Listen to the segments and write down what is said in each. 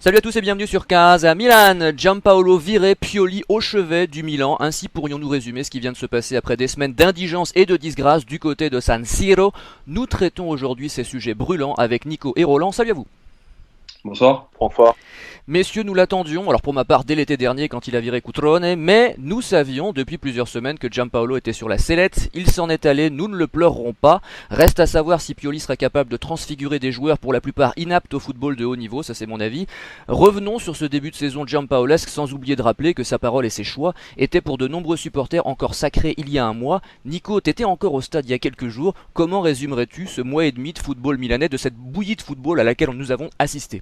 Salut à tous et bienvenue sur Casa Milan. Giampaolo viré, Pioli au chevet du Milan. Ainsi pourrions-nous résumer ce qui vient de se passer après des semaines d'indigence et de disgrâce du côté de San Siro. Nous traitons aujourd'hui ces sujets brûlants avec Nico et Roland. Salut à vous. Bonsoir. Bonsoir. Messieurs, nous l'attendions, alors pour ma part dès l'été dernier quand il a viré Cutrone, mais nous savions depuis plusieurs semaines que Giampaolo était sur la sellette, il s'en est allé, nous ne le pleurerons pas. Reste à savoir si Pioli sera capable de transfigurer des joueurs pour la plupart inaptes au football de haut niveau, ça c'est mon avis. Revenons sur ce début de saison Giampaolesque sans oublier de rappeler que sa parole et ses choix étaient pour de nombreux supporters encore sacrés il y a un mois. Nico, t'étais encore au stade il y a quelques jours, comment résumerais-tu ce mois et demi de football milanais, de cette bouillie de football à laquelle nous avons assisté ?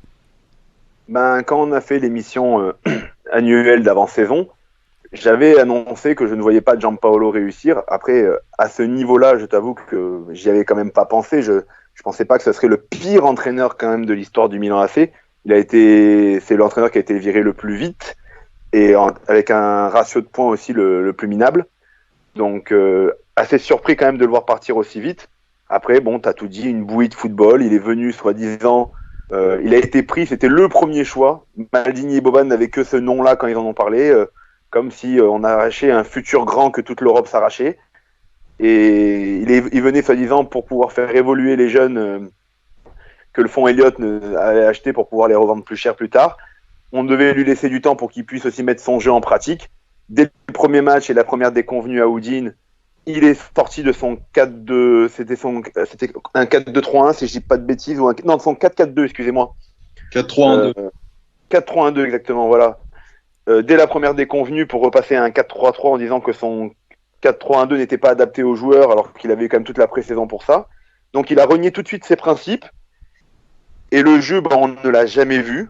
Quand on a fait l'émission annuelle d'avant-saison, j'avais annoncé que je ne voyais pas Giampaolo réussir. Après, à ce niveau-là, je t'avoue que j'y avais quand même pas pensé. Je pensais pas que ce serait le pire entraîneur quand même de l'histoire du Milan AC. C'est l'entraîneur qui a été viré le plus vite et avec un ratio de points aussi le plus minable. Donc, assez surpris quand même de le voir partir aussi vite. Après, bon, t'as tout dit, une bouillie de football. Il est venu, soi-disant, il a été pris, c'était le premier choix. Maldini et Boban n'avaient que ce nom-là quand ils en ont parlé, comme si on arrachait un futur grand que toute l'Europe s'arrachait. Et il venait soi-disant pour pouvoir faire évoluer les jeunes que le fonds Elliott avait acheté pour pouvoir les revendre plus cher plus tard. On devait lui laisser du temps pour qu'il puisse aussi mettre son jeu en pratique. Dès le premier match et la première déconvenue à Udine, il est sorti de son 4-2, c'était un 4-2-3-1 si je dis pas de bêtises, non, de son 4-4-2, excusez-moi. 4-3-1-2. 4-3-1-2 exactement, voilà. Dès la première déconvenue pour repasser à un 4-3-3 en disant que son 4-3-1-2 n'était pas adapté aux joueurs alors qu'il avait eu quand même toute la pré-saison pour ça. Donc il a renié tout de suite ses principes et le jeu, on ne l'a jamais vu.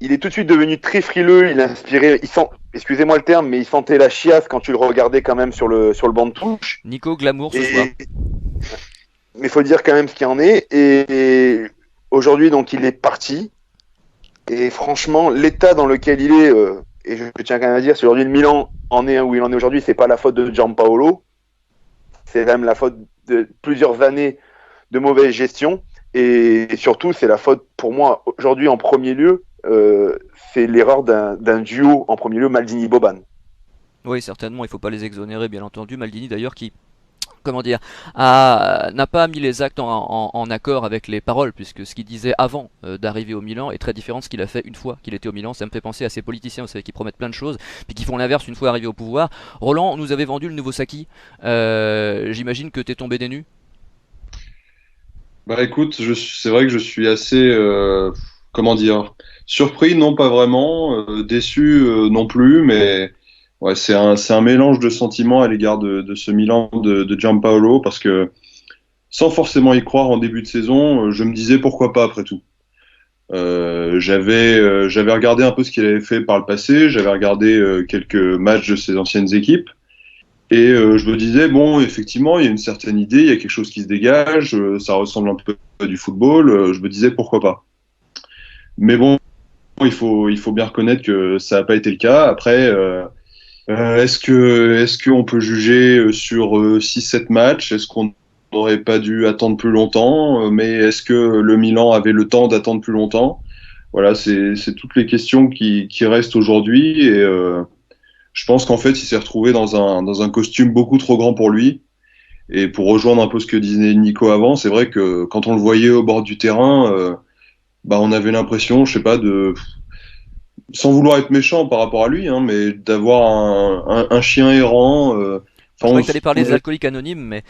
Il est tout de suite devenu très frileux, il inspirait, excusez-moi le terme, mais il sentait la chiasse quand tu le regardais quand même sur le banc de touche. Nico, glamour ce soir. Mais il faut dire quand même ce qu'il en est. Et aujourd'hui, donc, il est parti. Et franchement, l'état dans lequel il est, et je tiens quand même à dire, si aujourd'hui le Milan en est où il en est aujourd'hui, c'est pas la faute de Giampaolo. C'est quand même la faute de plusieurs années de mauvaise gestion. Et surtout, c'est la faute, pour moi, aujourd'hui, en premier lieu, c'est l'erreur d'un duo en premier lieu, Maldini-Boban. Oui, certainement, il ne faut pas les exonérer, bien entendu. Maldini d'ailleurs qui, n'a pas mis les actes en accord avec les paroles, puisque ce qu'il disait avant d'arriver au Milan est très différent de ce qu'il a fait une fois qu'il était au Milan. Ça me fait penser à ces politiciens, vous savez, qui promettent plein de choses, puis qui font l'inverse une fois arrivés au pouvoir. Roland, on nous avait vendu le nouveau Saki. J'imagine que t'es tombé des nues. Bah écoute, c'est vrai que je suis assez, surpris, non pas vraiment, déçu non plus, mais ouais, c'est un mélange de sentiments à l'égard de ce Milan de Giampaolo, parce que sans forcément y croire en début de saison, je me disais pourquoi pas après tout. J'avais regardé un peu ce qu'il avait fait par le passé, j'avais regardé quelques matchs de ses anciennes équipes. Et je me disais, bon, effectivement, il y a une certaine idée, il y a quelque chose qui se dégage, ça ressemble un peu à du football, je me disais, pourquoi pas. Mais bon, il faut bien reconnaître que ça n'a pas été le cas. Après, est-ce qu'on peut juger sur 6-7 matchs? Est-ce qu'on n'aurait pas dû attendre plus longtemps? Mais est-ce que le Milan avait le temps d'attendre plus longtemps? Voilà, c'est toutes les questions qui restent aujourd'hui. Et je pense qu'en fait, il s'est retrouvé dans un costume beaucoup trop grand pour lui. Et pour rejoindre un peu ce que disait Nico avant, c'est vrai que quand on le voyait au bord du terrain, on avait l'impression, je sais pas, sans vouloir être méchant par rapport à lui, hein, mais d'avoir un chien errant. Je croyais que t'allais parler des alcooliques anonymes, mais...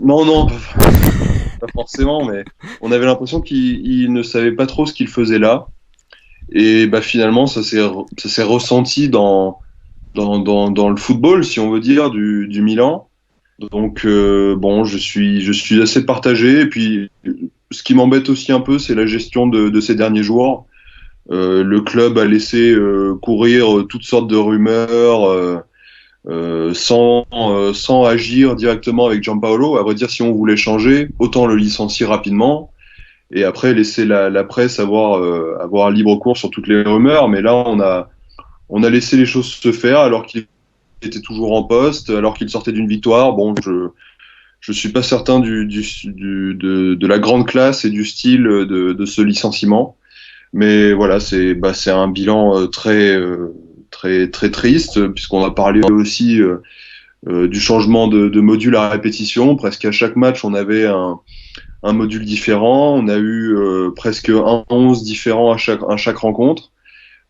Non, pas forcément, mais on avait l'impression qu'il ne savait pas trop ce qu'il faisait là. Et finalement, ça s'est ressenti dans le football, si on veut dire, du Milan. Donc, je suis assez partagé. Et puis, ce qui m'embête aussi un peu, c'est la gestion de ces derniers jours. Le club a laissé courir toutes sortes de rumeurs sans agir directement avec Giampaolo. À vrai dire, si on voulait changer, autant le licencier rapidement et après laisser la presse avoir libre cours sur toutes les rumeurs. Mais là, on a laissé les choses se faire alors qu'il était toujours en poste, alors qu'il sortait d'une victoire. Bon, je suis pas certain de la grande classe et du style de ce licenciement. Mais voilà, c'est un bilan très triste, puisqu'on a parlé aussi du changement de module à répétition. Presque à chaque match, on avait un module différent. On a eu presque un 11 différent à chaque rencontre,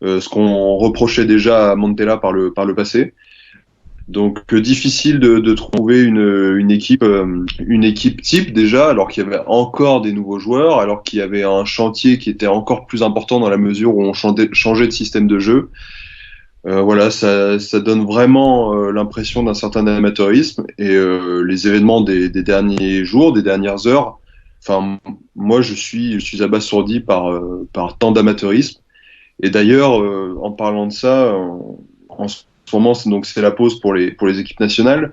ce qu'on reprochait déjà à Montella par le passé. Donc difficile de trouver une équipe type déjà, alors qu'il y avait encore des nouveaux joueurs, alors qu'il y avait un chantier qui était encore plus important dans la mesure où on changeait de système de jeu. Voilà, ça donne vraiment l'impression d'un certain amateurisme, et les événements des derniers jours, des dernières heures. Enfin, moi je suis abasourdi par tant d'amateurisme. Et d'ailleurs, en parlant de ça, en ce moment, c'est la pause pour les équipes nationales.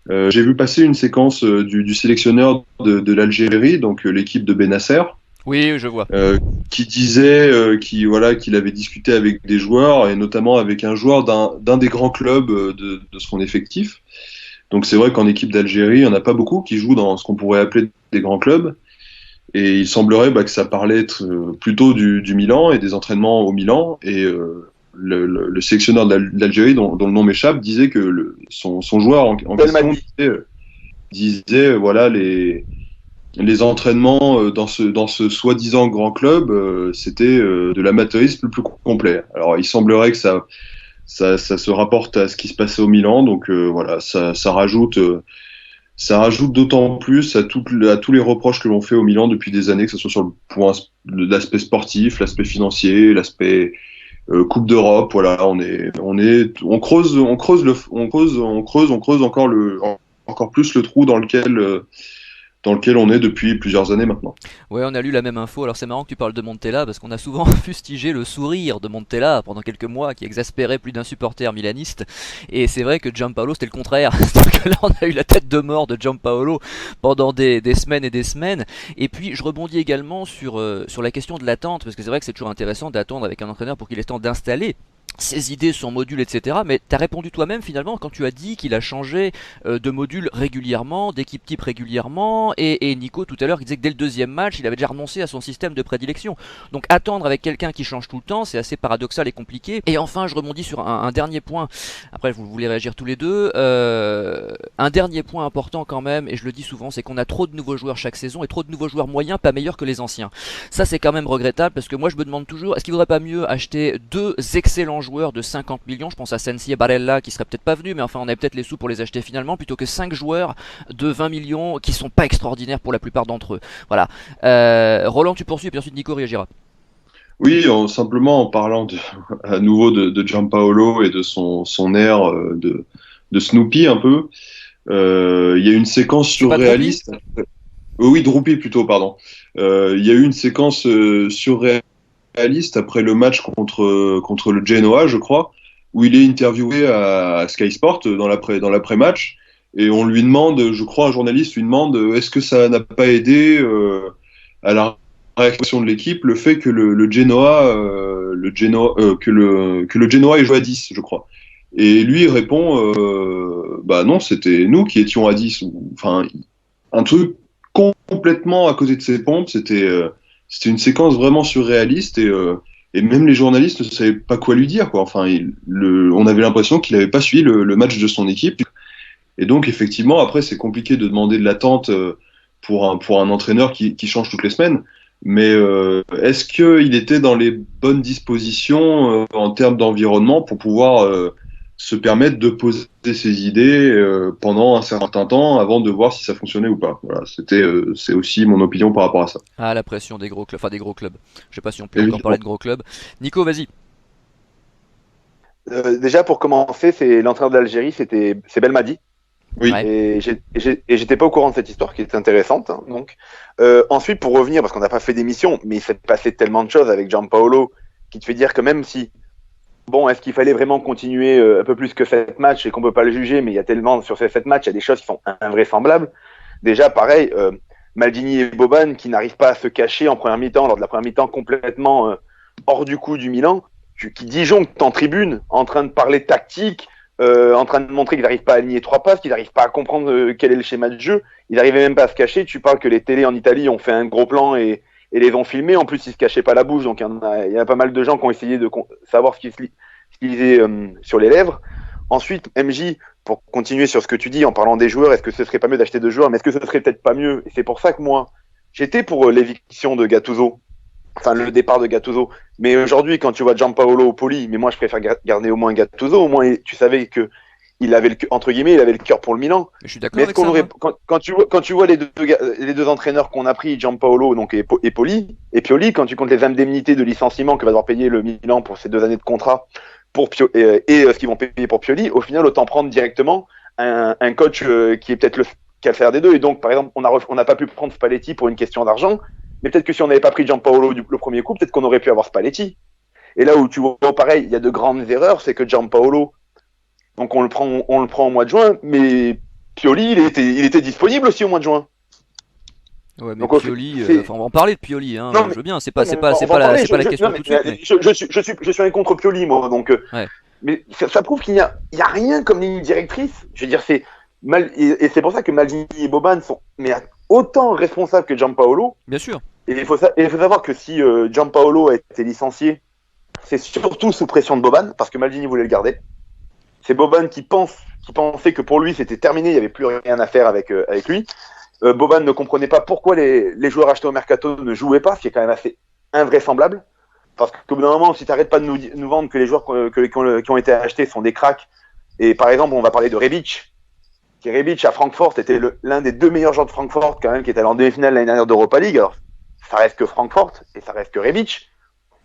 J'ai vu passer une séquence du sélectionneur de l'Algérie, donc l'équipe de Benasser, Oui, je vois. qui disait qu'il avait discuté avec des joueurs, et notamment avec un joueur d'un des grands clubs de son effectif. Donc c'est vrai qu'en équipe d'Algérie, il n'y en a pas beaucoup qui jouent dans ce qu'on pourrait appeler des grands clubs. Et il semblerait que ça parlait plutôt du Milan et des entraînements au Milan. Et le sélectionneur d'Algérie, dont le nom m'échappe, disait que son joueur en question disait voilà, les entraînements dans ce soi-disant grand club, c'était de l'amateurisme le plus complet. Alors il semblerait que ça se rapporte à ce qui se passait au Milan. Donc voilà, ça rajoute d'autant plus à tous les reproches que l'on fait au Milan depuis des années, que ce soit sur l'aspect sportif, l'aspect financier, l'aspect Coupe d'Europe. Voilà, on creuse encore plus le trou dans lequel on est depuis plusieurs années maintenant. Ouais, on a lu la même info. Alors c'est marrant que tu parles de Montella parce qu'on a souvent fustigé le sourire de Montella pendant quelques mois qui exaspérait plus d'un supporter milaniste. Et c'est vrai que Gianpaolo c'était le contraire. C'est-à-dire que là on a eu la tête de mort de Gianpaolo pendant des semaines et des semaines. Et puis je rebondis également sur la question de l'attente, parce que c'est vrai que c'est toujours intéressant d'attendre avec un entraîneur pour qu'il ait le temps d'installer ses idées, son module, etc. Mais tu as répondu toi-même finalement quand tu as dit qu'il a changé de module régulièrement, d'équipe type régulièrement, et Nico tout à l'heure il disait que dès le deuxième match il avait déjà renoncé à son système de prédilection. Donc attendre avec quelqu'un qui change tout le temps, c'est assez paradoxal et compliqué. Et enfin je rebondis sur un dernier point, après vous voulez réagir tous les deux, un dernier point important quand même, et je le dis souvent, c'est qu'on a trop de nouveaux joueurs chaque saison, et trop de nouveaux joueurs moyens pas meilleurs que les anciens. Ça c'est quand même regrettable, parce que moi je me demande toujours, est-ce qu'il vaudrait pas mieux acheter deux excellents joueurs de 50 millions, je pense à Sensi et Barella qui seraient peut-être pas venus, mais enfin on a peut-être les sous pour les acheter finalement, plutôt que 5 joueurs de 20 millions qui sont pas extraordinaires pour la plupart d'entre eux. Voilà. Roland, tu poursuis et puis ensuite Nico réagira. Oui, simplement en parlant à nouveau de Gianpaolo et de son air de Snoopy un peu. Il y a une séquence C'est pas trop pis. surréaliste. Oui, Droopy plutôt, pardon. Il y a eu une séquence surréaliste après le match contre le Genoa, je crois, où il est interviewé à Sky Sport dans l'après-match, et on lui demande, je crois, un journaliste lui demande, est-ce que ça n'a pas aidé à la réaction de l'équipe le fait que le Genoa, que le Genoa ait joué à 10, je crois. Et lui il répond, bah non, c'était nous qui étions à 10. Enfin, un truc complètement à côté de ses pompes. C'était une séquence vraiment surréaliste, et même les journalistes ne savaient pas quoi lui dire, quoi. Enfin, on avait l'impression qu'il n'avait pas suivi le match de son équipe. Et donc, effectivement, après, c'est compliqué de demander de l'attente pour un entraîneur qui change toutes les semaines. Mais est-ce qu'il était dans les bonnes dispositions en termes d'environnement pour pouvoir se permettre de poser ses idées pendant un certain temps avant de voir si ça fonctionnait ou pas? Voilà, c'est aussi mon opinion par rapport à ça. Ah, la pression des gros clubs, enfin des gros clubs. Je sais pas si on peut encore Évidemment. parler de gros clubs. Nico, vas-y. Déjà pour commencer, c'est l'entraîneur d'Algérie, c'est Belmadi. Oui. Ouais. Et j'étais pas au courant de cette histoire qui est intéressante. Hein, donc, ensuite, pour revenir, parce qu'on n'a pas fait d'émission, mais il s'est passé tellement de choses avec Gianpaolo qui te fait dire que même si, bon, est-ce qu'il fallait vraiment continuer un peu plus que 7 matchs et qu'on peut pas le juger, mais il y a tellement sur ces 7 matchs, il y a des choses qui sont invraisemblables. Déjà, pareil, Maldini et Boban qui n'arrivent pas à se cacher en première mi-temps, lors de la première mi-temps complètement hors du coup du Milan, qui disjonctent en tribune, en train de parler tactique, en train de montrer qu'ils n'arrivent pas à aligner 3 passes, qu'ils n'arrivent pas à comprendre quel est le schéma de jeu. Ils n'arrivaient même pas à se cacher. Tu parles que les télés en Italie ont fait un gros plan et et les ont filmés. En plus, ils se cachaient pas la bouche, donc il y a pas mal de gens qui ont essayé de savoir ce qu'ils lisaient sur les lèvres. Ensuite, MJ, pour continuer sur ce que tu dis en parlant des joueurs, est-ce que ce serait pas mieux d'acheter 2 joueurs, mais est-ce que ce serait peut-être pas mieux? Et c'est pour ça que moi, j'étais pour l'éviction de Gattuso, enfin le départ de Gattuso. Mais aujourd'hui, quand tu vois Gianpaolo ou Poli, mais moi je préfère garder au moins Gattuso. Au moins, tu savais que il avait entre guillemets, il avait le cœur pour le Milan. Je suis d'accord Mais est-ce avec qu'on ça. aurait, quand tu vois les deux entraîneurs qu'on a pris, Gianpaolo donc et Poli et Pioli, quand tu comptes les indemnités de licenciement que va devoir payer le Milan pour ces 2 années de contrat pour et ce qu'ils vont payer pour Pioli, au final autant prendre directement un coach qui est peut-être qui a le faire des deux. Et donc par exemple, on n'a pas pu prendre Spalletti pour une question d'argent, mais peut-être que si on n'avait pas pris Gianpaolo le premier coup, peut-être qu'on aurait pu avoir Spalletti. Et là où tu vois pareil, il y a de grandes erreurs, c'est que Gianpaolo, donc on le prend au mois de juin, mais Pioli, il était disponible aussi au mois de juin. Ouais, mais Donc, Pioli, on va en parler de Pioli, hein, non, mais, je veux bien, c'est non, pas la question non, tout de suite. Mais... je suis un contre Pioli, moi, donc, ouais. mais ça prouve qu'il n'y a rien comme ligne directrice. Je veux dire, c'est mal, et c'est pour ça que Maldini et Boban sont autant responsables que Gianpaolo. Bien sûr. Et il faut savoir que si Gianpaolo a été licencié, c'est surtout sous pression de Boban, parce que Maldini voulait le garder. C'est Boban qui pensait que pour lui c'était terminé, il n'y avait plus rien à faire avec lui. Boban ne comprenait pas pourquoi les joueurs achetés au mercato ne jouaient pas, ce qui est quand même assez invraisemblable. Parce qu'au bout d'un moment, si tu n'arrêtes pas de nous vendre que les joueurs qui ont été achetés sont des cracks, et par exemple, on va parler de Rebic, qui Rebic à Francfort était l'un des 2 meilleurs joueurs de Francfort, quand même, qui était allé en demi-finale l'année dernière d'Europa League. Alors, ça reste que Francfort, et ça reste que Rebic.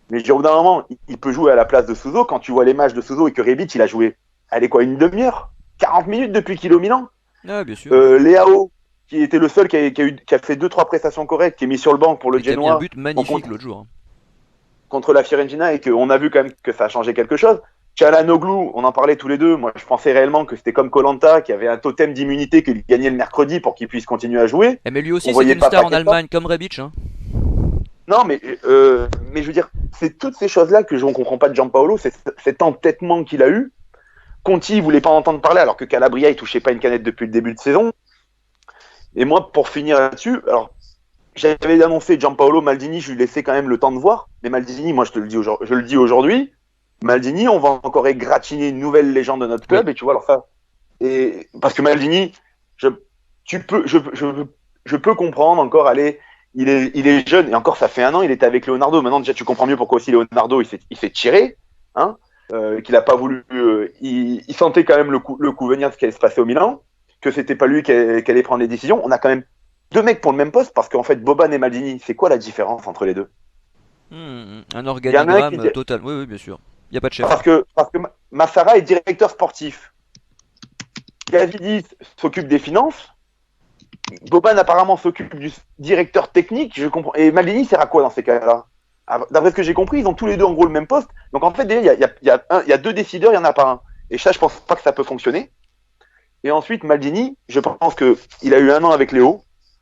Mais je dis, au bout d'un moment, il peut jouer à la place de Souzo. Quand tu vois les matchs de Souzo et que Rebic, il a joué, une demi-heure, 40 minutes depuis qu'il est au Milan. Ah, bien sûr. Léao, qui était le seul qui a fait 2-3 prestations correctes, qui est mis sur le banc pour le Genoa. Qui a mis un but magnifique l'autre jour. Contre la Fiorentina, et qu'on a vu quand même que ça a changé quelque chose. Çalhanoğlu, on en parlait tous les deux. Moi, je pensais réellement que c'était comme Koh-Lanta, qui avait un totem d'immunité qu'il gagnait le mercredi pour qu'il puisse continuer à jouer. Mais lui aussi, c'est une star en Allemagne, comme Rebic. Hein. Non, mais je veux dire, c'est toutes ces choses-là que je ne comprends pas de Gianpaolo, c'est cet entêtement qu'il a eu. Conti, il voulait pas en entendre parler, alors que Calabria, il touchait pas une canette depuis le début de saison. Et moi, pour finir là-dessus, alors, j'avais annoncé Gianpaolo, Maldini, je lui laissais quand même le temps de voir. Mais Maldini, moi, je le dis aujourd'hui, Maldini, on va encore égratigner une nouvelle légende de notre club. Oui. Et tu vois, alors ça, parce que Maldini, je peux comprendre encore, allez, il est jeune, et encore, ça fait 1 an, il était avec Leonardo. Maintenant, déjà, tu comprends mieux pourquoi aussi Leonardo, il s'est tiré, hein, qu'il a pas voulu, il sentait quand même le coup venir de ce qui allait se passer au Milan, que c'était pas lui qui allait prendre les décisions. On a quand même 2 mecs pour le même poste, parce qu'en fait, Boban et Maldini, c'est quoi la différence entre les deux? Un organigramme total, oui, bien sûr. Il n'y a pas de chef. Parce que Massara est directeur sportif. Gazidis s'occupe des finances. Boban apparemment s'occupe du directeur technique. Je comprends. Et Maldini sert à quoi dans ces cas-là? D'après ce que j'ai compris, ils ont tous les deux en gros le même poste. Donc en fait, déjà, il y a 2 décideurs, il n'y en a pas un. Et ça, je pense pas que ça peut fonctionner. Et ensuite, Maldini, je pense qu'il a eu 1 an avec Léo.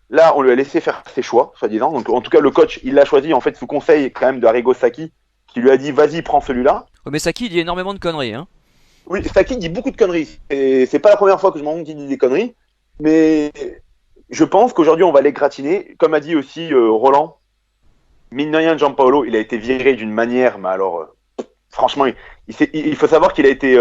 Là, on lui a laissé faire ses choix, soi-disant. Donc en tout cas, le coach, il l'a choisi en fait sous conseil quand même de Arrigo Sacchi, qui lui a dit vas-y, prends celui-là. Oh, mais Sacchi dit énormément de conneries. Hein. Oui, Sacchi dit beaucoup de conneries. Et c'est pas la première fois que je m'en rends compte qu'il dit des conneries. Mais je pense qu'aujourd'hui, on va les gratiner. Comme a dit aussi Roland, mine de rien, Gianpaolo, il a été viré d'une manière, mais alors, franchement, il faut savoir qu'il a été,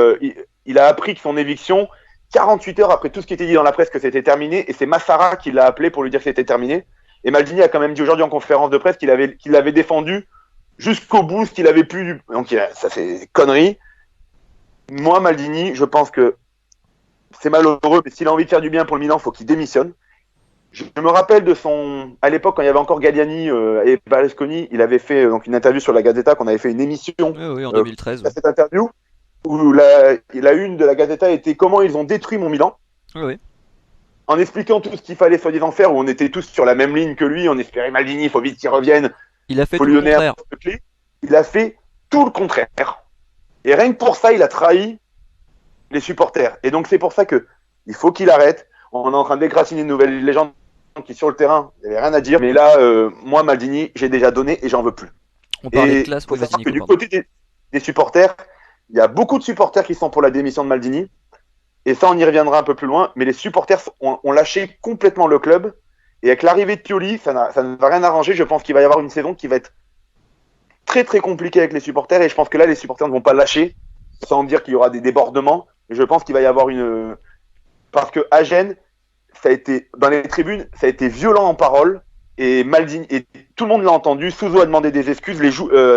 il a appris que son éviction, 48 heures après tout ce qui était dit dans la presse que c'était terminé, et c'est Massara qui l'a appelé pour lui dire que c'était terminé. Et Maldini a quand même dit aujourd'hui en conférence de presse qu'il l'avait défendu jusqu'au bout, ce qu'il avait pu. Donc ça c'est connerie. Moi, Maldini, je pense que c'est malheureux, mais s'il a envie de faire du bien pour le Milan, il faut qu'il démissionne. Je me rappelle de à l'époque, quand il y avait encore Galliani et Berlusconi, il avait fait donc une interview sur la Gazzetta, qu'on avait fait une émission. Oui, en 2013. Cette interview, où la une de la Gazzetta était comment ils ont détruit mon Milan. Oui. En expliquant tout ce qu'il fallait soi-disant faire, où on était tous sur la même ligne que lui, on espérait Maldini, il faut vite qu'il revienne. Il a fait tout le contraire. Il a fait tout le contraire. Et rien que pour ça, il a trahi les supporters. Et donc c'est pour ça que il faut qu'il arrête. On est en train d'égratigner une nouvelle légende qui sur le terrain, il n'y avait rien à dire. Mais là, moi, Maldini, j'ai déjà donné et j'en veux plus. On parlait de classe. Il faut savoir que du côté des supporters, il y a beaucoup de supporters qui sont pour la démission de Maldini. Et ça, on y reviendra un peu plus loin. Mais les supporters ont lâché complètement le club. Et avec l'arrivée de Pioli, ça ne va rien arranger. Je pense qu'il va y avoir une saison qui va être très très compliquée avec les supporters. Et je pense que là, les supporters ne vont pas lâcher, sans dire qu'il y aura des débordements. Et je pense qu'il va y avoir une... Parce que à Gênes, ça a été, dans les tribunes, ça a été violent en parole. Et Maldini, et tout le monde l'a entendu. Souzo a demandé des excuses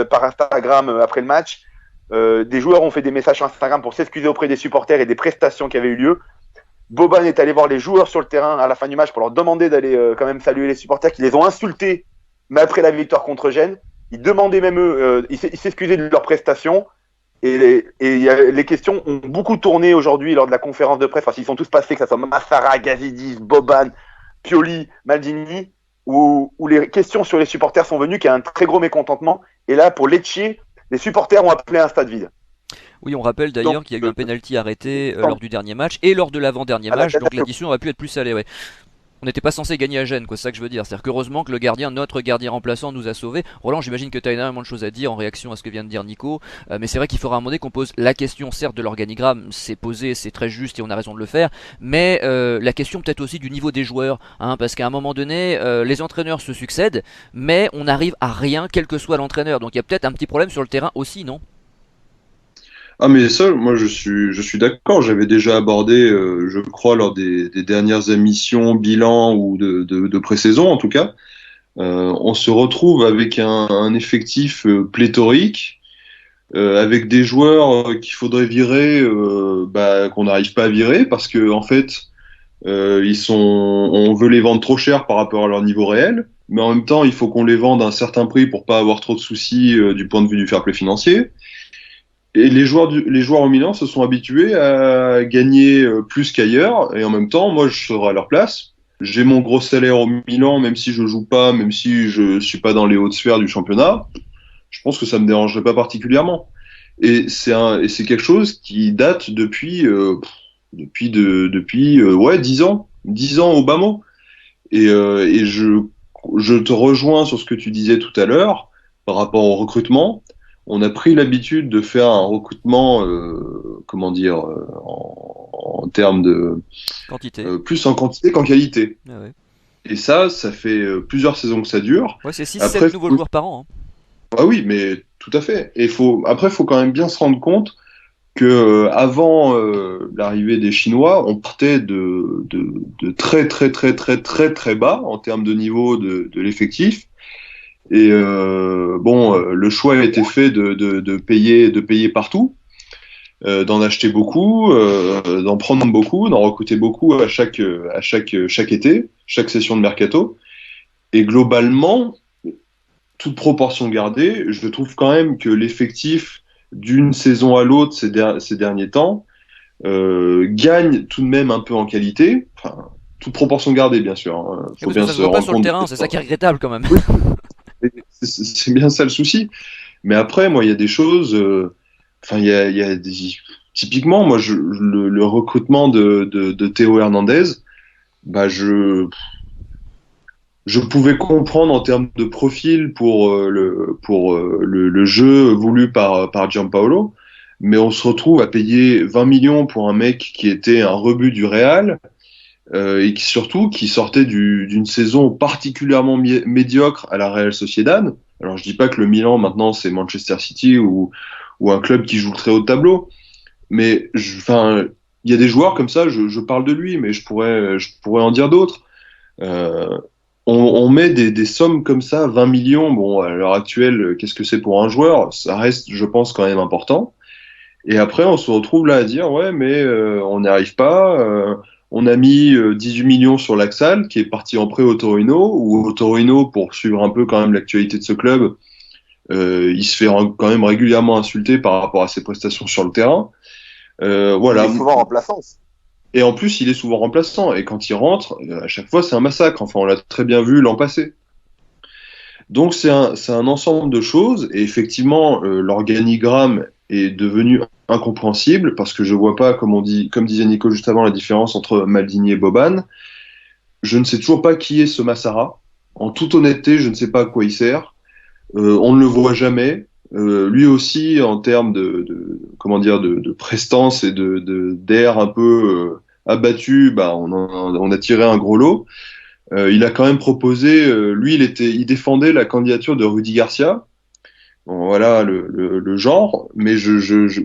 par Instagram après le match. Des joueurs ont fait des messages sur Instagram pour s'excuser auprès des supporters et des prestations qui avaient eu lieu. Boban est allé voir les joueurs sur le terrain à la fin du match pour leur demander d'aller quand même saluer les supporters qui les ont insultés, mais après la victoire contre Gênes. Ils demandaient même eux, ils s'excusaient de leurs prestations. Et les questions ont beaucoup tourné aujourd'hui lors de la conférence de presse, parce qu'ils sont tous passés, que ce soit Massara, Gazidis, Boban, Pioli, Maldini, où les questions sur les supporters sont venues, qu'il y a un très gros mécontentement. Et là, pour Lecce, les supporters ont appelé un stade vide. Oui, on rappelle d'ailleurs qu'il y a eu un penalty arrêté lors du dernier match et lors de l'avant-dernier match, donc l'addition aurait pu être plus salée. Ouais. On n'était pas censé gagner à Gênes, quoi, c'est ça que je veux dire. C'est-à-dire qu'heureusement que notre gardien remplaçant nous a sauvés. Roland, j'imagine que tu as énormément de choses à dire en réaction à ce que vient de dire Nico, mais c'est vrai qu'il faudra à un moment donné qu'on pose la question, certes, de l'organigramme, c'est posé, c'est très juste et on a raison de le faire, mais la question peut-être aussi du niveau des joueurs, hein, parce qu'à un moment donné, les entraîneurs se succèdent, mais on n'arrive à rien, quel que soit l'entraîneur. Donc il y a peut-être un petit problème sur le terrain aussi, non ? Ah mais ça, moi je suis d'accord. J'avais déjà abordé, je crois, lors des dernières émissions bilan ou de pré-saison en tout cas. On se retrouve avec un effectif pléthorique, avec des joueurs qu'il faudrait virer, qu'on n'arrive pas à virer parce que en fait, on veut les vendre trop cher par rapport à leur niveau réel. Mais en même temps, il faut qu'on les vende à un certain prix pour pas avoir trop de soucis du point de vue du fair play financier. Et les joueurs au Milan se sont habitués à gagner plus qu'ailleurs. Et en même temps, moi, je serai à leur place. J'ai mon gros salaire au Milan, même si je joue pas, même si je suis pas dans les hautes sphères du championnat. Je pense que ça me dérangerait pas particulièrement. Et c'est quelque chose qui date depuis 10 ans. 10 ans au bas mot. Et je te rejoins sur ce que tu disais tout à l'heure par rapport au recrutement. On a pris l'habitude de faire un recrutement, en termes de quantité, plus en quantité qu'en qualité. Ah ouais. Et ça fait plusieurs saisons que ça dure. Ouais, c'est 6-7 nouveaux joueurs par an. Hein. Ah oui, mais tout à fait. Et après, faut quand même bien se rendre compte que avant l'arrivée des Chinois, on partait de très très très très très très bas en termes de niveau de l'effectif. Et le choix a été fait de payer partout, d'en acheter beaucoup, d'en prendre beaucoup, d'en recruter beaucoup à chaque été, chaque session de mercato. Et globalement, toute proportion gardée, je trouve quand même que l'effectif d'une saison à l'autre ces derniers temps gagne tout de même un peu en qualité. Enfin, toute proportion gardée, bien sûr. Hein. Faut bien se rendre compte. Sur le terrain, c'est ça qui est regrettable quand même. C'est bien ça le souci. Mais après, moi, il y a des choses. Il y a typiquement, moi, le recrutement de Théo Hernandez, je pouvais comprendre en termes de profil pour le jeu voulu par Gianpaolo, mais on se retrouve à payer 20 millions pour un mec qui était un rebut du Real. Et surtout qui sortait d'une saison particulièrement médiocre à la Real Sociedad. Alors je dis pas que le Milan maintenant c'est Manchester City ou un club qui joue le très haut de tableau, mais il y a des joueurs comme ça. Je parle de lui, mais je pourrais en dire d'autres. On met des sommes comme ça, 20 millions. Bon, à l'heure actuelle, qu'est-ce que c'est pour un joueur? Ça reste, je pense, quand même important. Et après, on se retrouve là à dire ouais, mais on n'y arrive pas. On a mis 18 millions sur Laxal, qui est parti en prêt au Torino, ou au Torino, pour suivre un peu quand même l'actualité de ce club, il se fait quand même régulièrement insulter par rapport à ses prestations sur le terrain. Voilà. Il est souvent remplaçant. Et en plus, il est souvent remplaçant. Et quand il rentre, à chaque fois, c'est un massacre. Enfin, on l'a très bien vu l'an passé. Donc, c'est un ensemble de choses. Et effectivement, l'organigramme est devenu incompréhensible parce que je vois pas, comme disait Nico juste avant, la différence entre Maldini et Boban. Je ne sais toujours pas qui est ce Massara. En toute honnêteté, je ne sais pas à quoi il sert. On ne le voit jamais. Lui aussi, en termes de prestance et d'air un peu abattu, on a tiré un gros lot. Il a quand même proposé, lui, il défendait la candidature de Rudy Garcia. Bon, voilà le genre, mais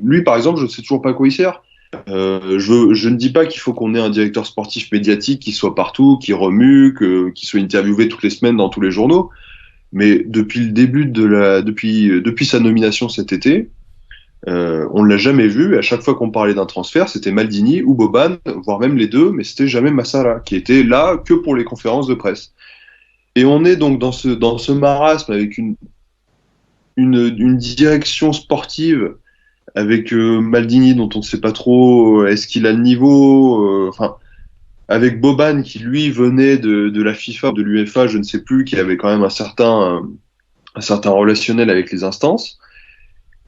lui, par exemple, je ne sais toujours pas à quoi il sert. Je ne dis pas qu'il faut qu'on ait un directeur sportif médiatique qui soit partout, qui remue, qui soit interviewé toutes les semaines dans tous les journaux. Mais depuis le début depuis sa nomination cet été, on ne l'a jamais vu. À chaque fois qu'on parlait d'un transfert, c'était Maldini ou Boban, voire même les deux, mais c'était jamais Massara, qui était là que pour les conférences de presse. Et on est donc dans ce marasme avec une direction sportive, avec Maldini dont on ne sait pas trop est-ce qu'il a le niveau, enfin avec Boban qui lui venait de la FIFA, de l'UEFA, je ne sais plus, qui avait quand même un certain relationnel avec les instances.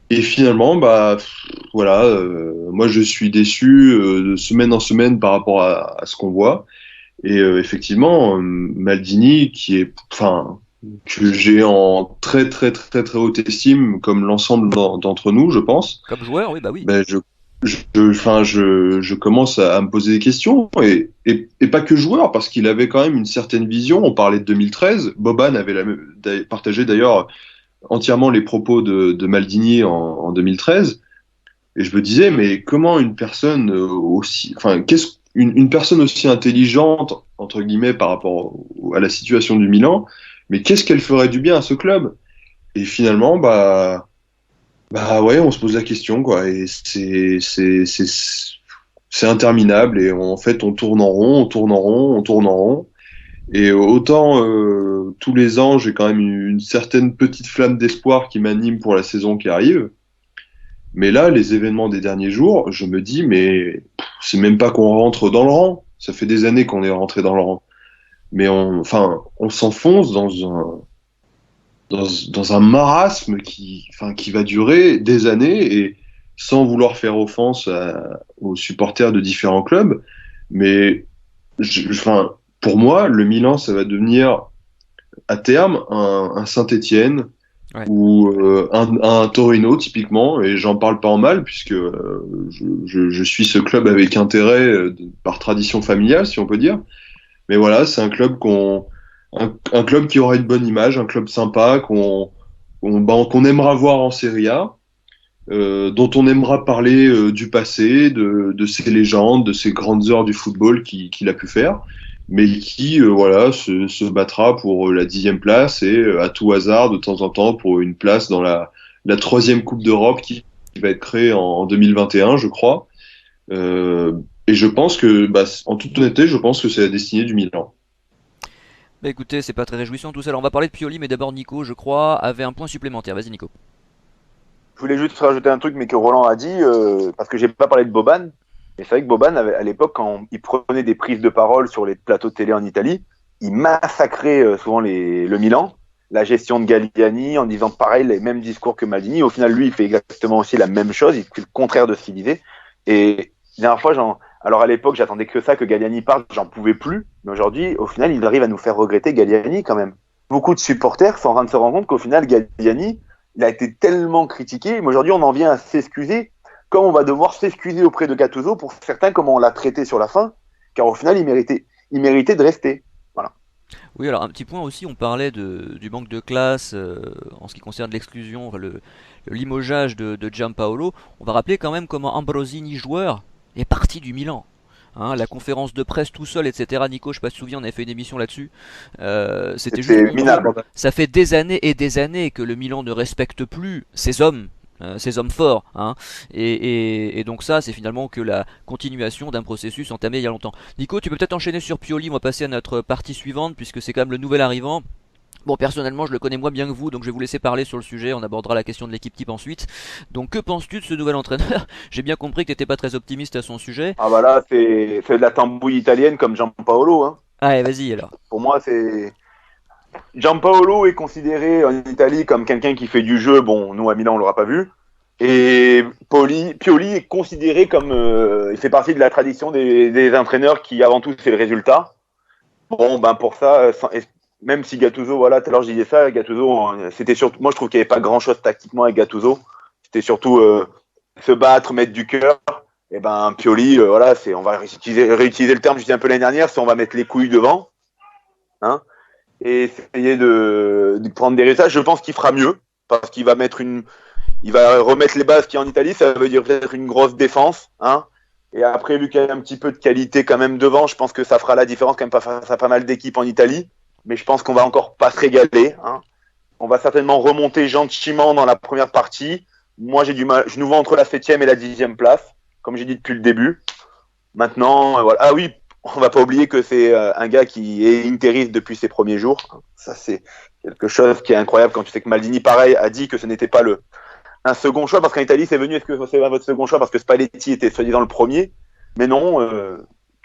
Et finalement, bah voilà, moi je suis déçu de semaine en semaine par rapport à ce qu'on voit. Et effectivement, Maldini, enfin, que j'ai en très très très très haute estime, comme l'ensemble d'entre nous, je pense. Comme joueur, oui, bah oui. Ben je commence à me poser des questions et pas que joueur, parce qu'il avait quand même une certaine vision. On parlait de 2013. Boban avait partagé d'ailleurs entièrement les propos de Maldini en 2013. Et je me disais, mais comment une personne une personne aussi intelligente, entre guillemets, par rapport à la situation du Milan, mais qu'est-ce qu'elle ferait du bien à ce club? Et finalement, bah ouais, on se pose la question, quoi. Et c'est interminable. Et en fait, on tourne en rond, on tourne en rond, on tourne en rond. Et autant tous les ans, j'ai quand même une certaine petite flamme d'espoir qui m'anime pour la saison qui arrive. Mais là, les événements des derniers jours, je me dis, mais c'est même pas qu'on rentre dans le rang. Ça fait des années qu'on est rentré dans le rang. Mais on s'enfonce dans un marasme qui va durer des années, et sans vouloir faire offense aux supporters de différents clubs. Mais pour moi, le Milan, ça va devenir à terme un Saint-Étienne, Ouais. ou un Torino typiquement, et j'en parle pas en mal puisque je suis ce club avec intérêt, par tradition familiale, si on peut dire. Mais voilà, c'est un club un club qui aura une bonne image, un club sympa qu'on aimera voir en Serie A, dont on aimera parler du passé, de ses légendes, de ses grandes heures du football qu'il a pu faire, mais qui voilà se battra pour la 10e place, et à tout hasard de temps en temps pour une place dans la 3e Coupe d'Europe qui va être créée en 2021, je crois. Et je pense que, en toute honnêteté, je pense que c'est la destinée du Milan. Bah écoutez, c'est pas très réjouissant tout ça. Alors on va parler de Pioli, mais d'abord Nico, je crois, avait un point supplémentaire. Vas-y Nico. Je voulais juste rajouter un truc, mais que Roland a dit, parce que j'ai pas parlé de Boban. Mais c'est vrai que Boban, à l'époque, quand il prenait des prises de parole sur les plateaux de télé en Italie, il massacrait souvent le Milan, la gestion de Galliani, en disant pareil, les mêmes discours que Maldini. Au final, lui, il fait exactement aussi la même chose, il fait le contraire de ce qu'il disait. Et la dernière fois, alors à l'époque, j'attendais que ça, que Galliani parte, j'en pouvais plus. Mais aujourd'hui, au final, il arrive à nous faire regretter Galliani quand même. Beaucoup de supporters sont en train de se rendre compte qu'au final, Galliani, il a été tellement critiqué, mais aujourd'hui, on en vient à s'excuser, comme on va devoir s'excuser auprès de Gattuso pour certains, comment on l'a traité sur la fin, car au final, il méritait de rester. Voilà. Oui, alors un petit point aussi, on parlait du manque de classe en ce qui concerne l'exclusion, enfin, le limogeage de Giampaolo. On va rappeler quand même comment Ambrosini, joueur, est parti du Milan. Hein, la conférence de presse tout seul, etc. Nico, je sais pas si tu te souviens, on avait fait une émission là-dessus. C'était juste C'est pour montrer, minable. ça fait des années et des années que le Milan ne respecte plus ses hommes forts. Hein. Et donc ça, c'est finalement que la continuation d'un processus entamé il y a longtemps. Nico, tu peux peut-être enchaîner sur Pioli, on va passer à notre partie suivante, puisque c'est quand même le nouvel arrivant. Bon, personnellement, je le connais moins bien que vous, donc je vais vous laisser parler sur le sujet. On abordera la question de l'équipe type ensuite. Donc, que penses-tu de ce nouvel entraîneur? J'ai bien compris que tu n'étais pas très optimiste à son sujet. Ah bah là, c'est de la tambouille italienne comme Giampaolo. Hein. Allez, vas-y alors. Pour moi, c'est Giampaolo est considéré en Italie comme quelqu'un qui fait du jeu. Bon, nous à Milan, on l'aura pas vu. Et Pioli est considéré comme il fait partie de la tradition des entraîneurs qui avant tout c'est le résultat. Bon, ben pour ça, même si Gattuso, voilà, tout à l'heure je disais ça, Gattuso, c'était surtout, moi je trouve qu'il n'y avait pas grand chose tactiquement avec Gattuso. C'était surtout se battre, mettre du cœur. Et ben Pioli, voilà, on va réutiliser le terme, je disais un peu l'année dernière, c'est on va mettre les couilles devant. hein, et essayer de prendre des résultats. Je pense qu'il fera mieux parce qu'il va il va remettre les bases qu'il y a en Italie. Ça veut dire peut-être une grosse défense, hein. Et après, vu qu'il y a un petit peu de qualité quand même devant, je pense que ça fera la différence quand même face à pas mal d'équipes en Italie. Mais je pense qu'on va encore pas se régaler, hein. On va certainement remonter gentiment dans la première partie. Moi, j'ai du mal. Je nous vois entre la 7e et la 10e place, comme j'ai dit depuis le début. Maintenant, voilà. Ah oui, on va pas oublier que c'est un gars qui est interiste depuis ses premiers jours. Ça, c'est quelque chose qui est incroyable quand tu sais que Maldini, pareil, a dit que ce n'était pas un second choix, parce qu'en Italie, c'est venu, est-ce que c'est votre second choix parce que Spalletti était soi-disant le premier? Mais non,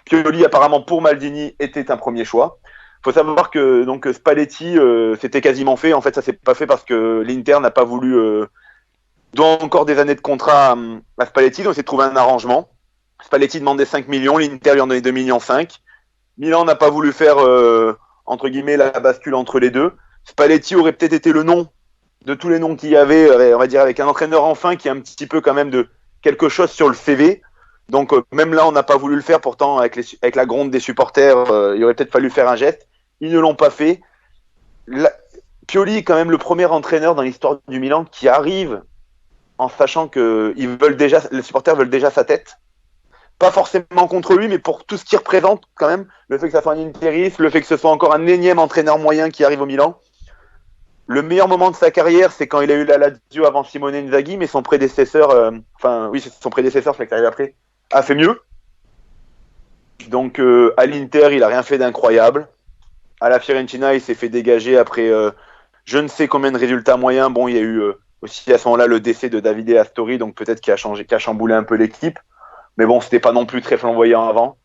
Pioli, apparemment, pour Maldini, était un premier choix. Faut savoir que donc Spalletti, c'était quasiment fait. En fait, ça s'est pas fait parce que l'Inter n'a pas voulu doit encore des années de contrat à Spalletti, donc c'est de trouver un arrangement. Spalletti demandait 5 millions, l'Inter lui en donnait 2,5 millions. Milan n'a pas voulu faire, entre guillemets, la bascule entre les deux. Spalletti aurait peut-être été le nom de tous les noms qu'il y avait, on va dire, avec un entraîneur enfin qui a un petit peu quand même de quelque chose sur le CV. Donc même là, on n'a pas voulu le faire. Pourtant, avec la gronde des supporters, il aurait peut-être fallu faire un geste. Ils ne l'ont pas fait. Pioli est quand même le premier entraîneur dans l'histoire du Milan qui arrive en sachant que les supporters veulent déjà sa tête. Pas forcément contre lui, mais pour tout ce qu'il représente quand même. Le fait que ça soit un interiste, le fait que ce soit encore un énième entraîneur moyen qui arrive au Milan. Le meilleur moment de sa carrière, c'est quand il a eu la Lazio avant Simone Inzaghi, mais son prédécesseur, c'est son prédécesseur, c'est qui arrive après, a fait mieux. Donc à l'Inter, il a rien fait d'incroyable. À la Fiorentina, il s'est fait dégager après je ne sais combien de résultats moyens. Bon, il y a eu aussi à ce moment-là le décès de Davide Astori, donc peut-être qu'il a chamboulé un peu l'équipe. Mais bon, c'était pas non plus très flamboyant avant.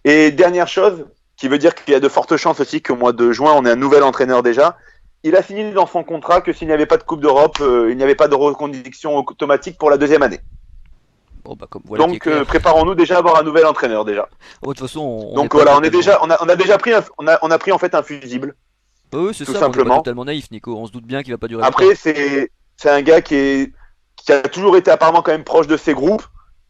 Et dernière chose, qui veut dire qu'il y a de fortes chances aussi qu'au mois de juin, on ait un nouvel entraîneur déjà. Il a signé dans son contrat que s'il n'y avait pas de Coupe d'Europe, il n'y avait pas de reconduction automatique pour la deuxième année. Bon, bah, voilà. Donc préparons-nous déjà à avoir un nouvel entraîneur déjà. Oh, de toute façon, donc voilà, on a déjà pris en fait un fusible. Oui, c'est tout ça. Simplement. On est pas totalement naïf, Nico. On se doute bien qu'il va pas durer. Après, c'est un gars qui a toujours été apparemment quand même proche de ses groupes.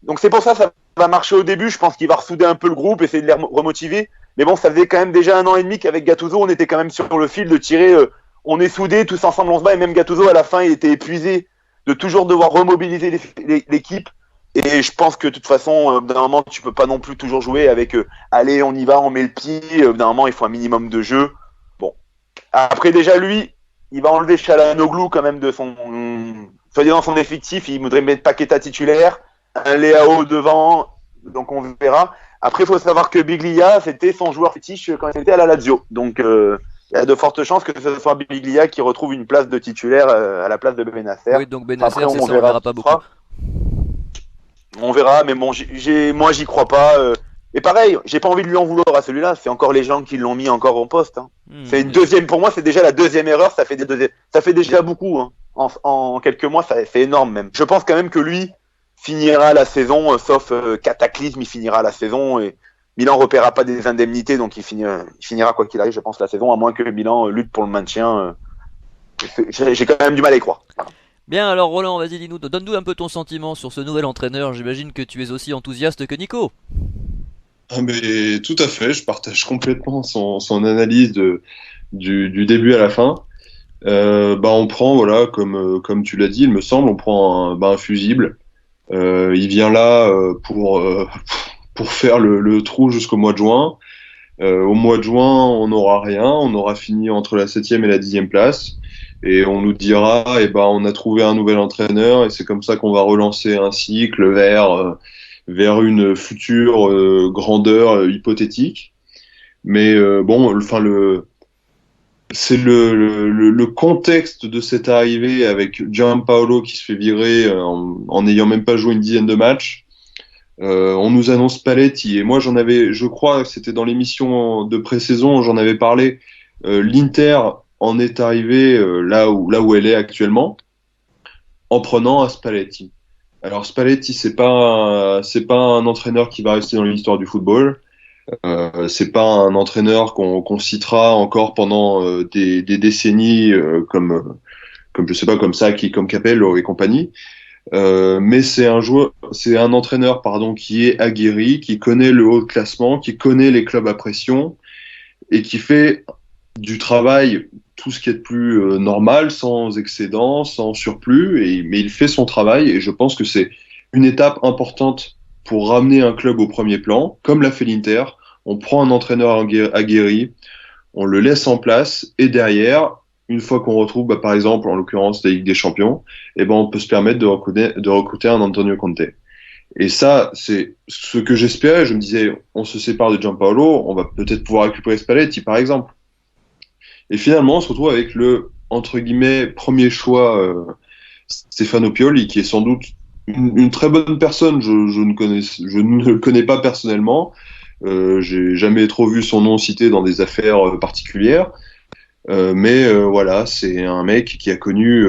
Donc c'est pour ça va marcher au début. Je pense qu'il va ressouder un peu le groupe, essayer de les remotiver. Mais bon, ça faisait quand même déjà 1 an et demi qu'avec Gattuso, on était quand même sur le fil de tirer. On est soudés, tous ensemble on se bat. Et même Gattuso, à la fin, il était épuisé de toujours devoir remobiliser l'équipe. Et je pense que de toute façon, d'un moment, tu peux pas non plus toujours jouer avec allez, on y va, on met le pied. D'un moment, il faut un minimum de jeu. Bon. Après, déjà, lui, il va enlever Çalhanoğlu quand même de son effectif. Il voudrait mettre Paqueta titulaire, un Leao devant. Donc, on verra. Après, il faut savoir que Biglia, c'était son joueur fétiche quand il était à la Lazio. Donc, il y a de fortes chances que ce soit Biglia qui retrouve une place de titulaire à la place de Benacer. Oui, donc Benacer, après, on verra pas beaucoup. On verra, mais bon, moi, j'y crois pas. Et pareil, j'ai pas envie de lui en vouloir à celui-là. C'est encore les gens qui l'ont mis encore en poste. Hein. C'est une deuxième, pour moi, c'est déjà la deuxième erreur. Ça fait déjà beaucoup. Hein. En quelques mois, c'est énorme même. Je pense quand même que lui finira la saison, sauf cataclysme, il finira la saison et Milan repérera pas des indemnités, donc il finira quoi qu'il arrive, je pense, la saison, à moins que Milan lutte pour le maintien. J'ai quand même du mal à y croire. Voilà. Bien, alors Roland, vas-y, dis-nous, donne-nous un peu ton sentiment sur ce nouvel entraîneur. J'imagine que tu es aussi enthousiaste que Nico. Ah mais tout à fait, je partage complètement son analyse du début à la fin. On prend, voilà, comme tu l'as dit, il me semble, on prend un fusible. Il vient là pour faire le trou jusqu'au mois de juin. Au mois de juin, on n'aura rien, on aura fini entre la 7e et la 10e place. Et on nous dira, on a trouvé un nouvel entraîneur et c'est comme ça qu'on va relancer un cycle vers une future grandeur hypothétique. Mais c'est le contexte de cette arrivée avec Gianpaolo qui se fait virer en n'ayant même pas joué une dizaine de matchs. On nous annonce Spalletti et moi je crois que c'était dans l'émission de pré-saison, j'en avais parlé. L'Inter en est arrivé là où elle est actuellement en prenant un Spalletti. Alors Spalletti, c'est pas un entraîneur qui va rester dans l'histoire du football. C'est pas un entraîneur qu'on citera encore pendant des décennies comme je sais pas, comme Sacchi, comme Capello et compagnie. Mais c'est un entraîneur qui est aguerri, qui connaît le haut classement, qui connaît les clubs à pression et qui fait du travail tout ce qui est de plus normal, sans excédent, sans surplus, mais il fait son travail et je pense que c'est une étape importante pour ramener un club au premier plan, comme l'a fait l'Inter. On prend un entraîneur aguerri, on le laisse en place et derrière, une fois qu'on retrouve, par exemple, en l'occurrence la Ligue des Champions, on peut se permettre de recruter un Antonio Conte. Et ça, c'est ce que j'espérais. Je me disais, on se sépare de Gianpaolo, on va peut-être pouvoir récupérer Spalletti, par exemple. Et finalement, on se retrouve avec le, entre guillemets, premier choix Stefano Pioli, qui est sans doute une très bonne personne. Je ne le connais pas personnellement. J'ai jamais trop vu son nom cité dans des affaires particulières. Mais voilà, c'est un mec qui a connu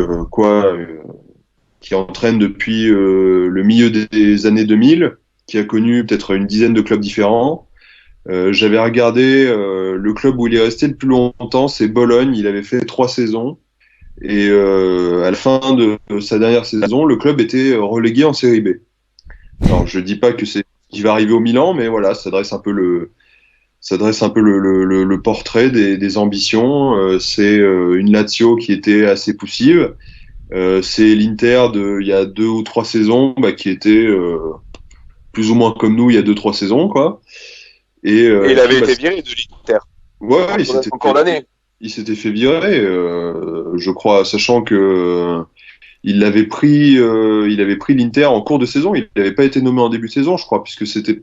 qui entraîne depuis le milieu des années 2000, qui a connu peut-être une dizaine de clubs différents. J'avais regardé le club où il est resté le plus longtemps, c'est Bologne. Il avait fait 3 saisons. Et à la fin de sa dernière saison, le club était relégué en Série B. Alors, je dis pas que c'est ce qui va arriver au Milan, mais voilà, ça dresse un peu le portrait des ambitions. C'est une Lazio qui était assez poussive. C'est l'Inter il y a 2 ou 3 saisons qui était plus ou moins comme nous il y a 2-3 saisons, quoi. Et il avait été viré de l'Inter. Ouais, il Il s'était fait virer, je crois, sachant que il avait pris l'Inter en cours de saison. Il n'avait pas été nommé en début de saison, je crois, puisque c'était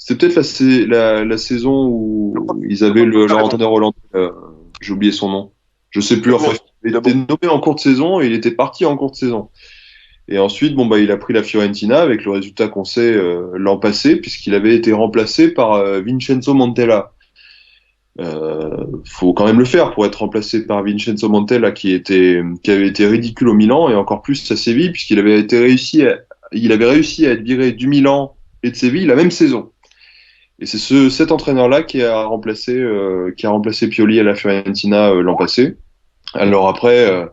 peut-être la saison où ils avaient leur entraîneur hollandais. J'ai oublié son nom. Je sais plus. Enfin, il était nommé en cours de saison et il était parti en cours de saison. Et ensuite, il a pris la Fiorentina avec le résultat qu'on sait l'an passé, puisqu'il avait été remplacé par Vincenzo Montella. Faut quand même le faire pour être remplacé par Vincenzo Montella qui avait été ridicule au Milan et encore plus à Séville, puisqu'il avait réussi à être viré du Milan et de Séville la même saison. Et c'est cet entraîneur-là qui a remplacé Pioli à la Fiorentina l'an passé. Alors après,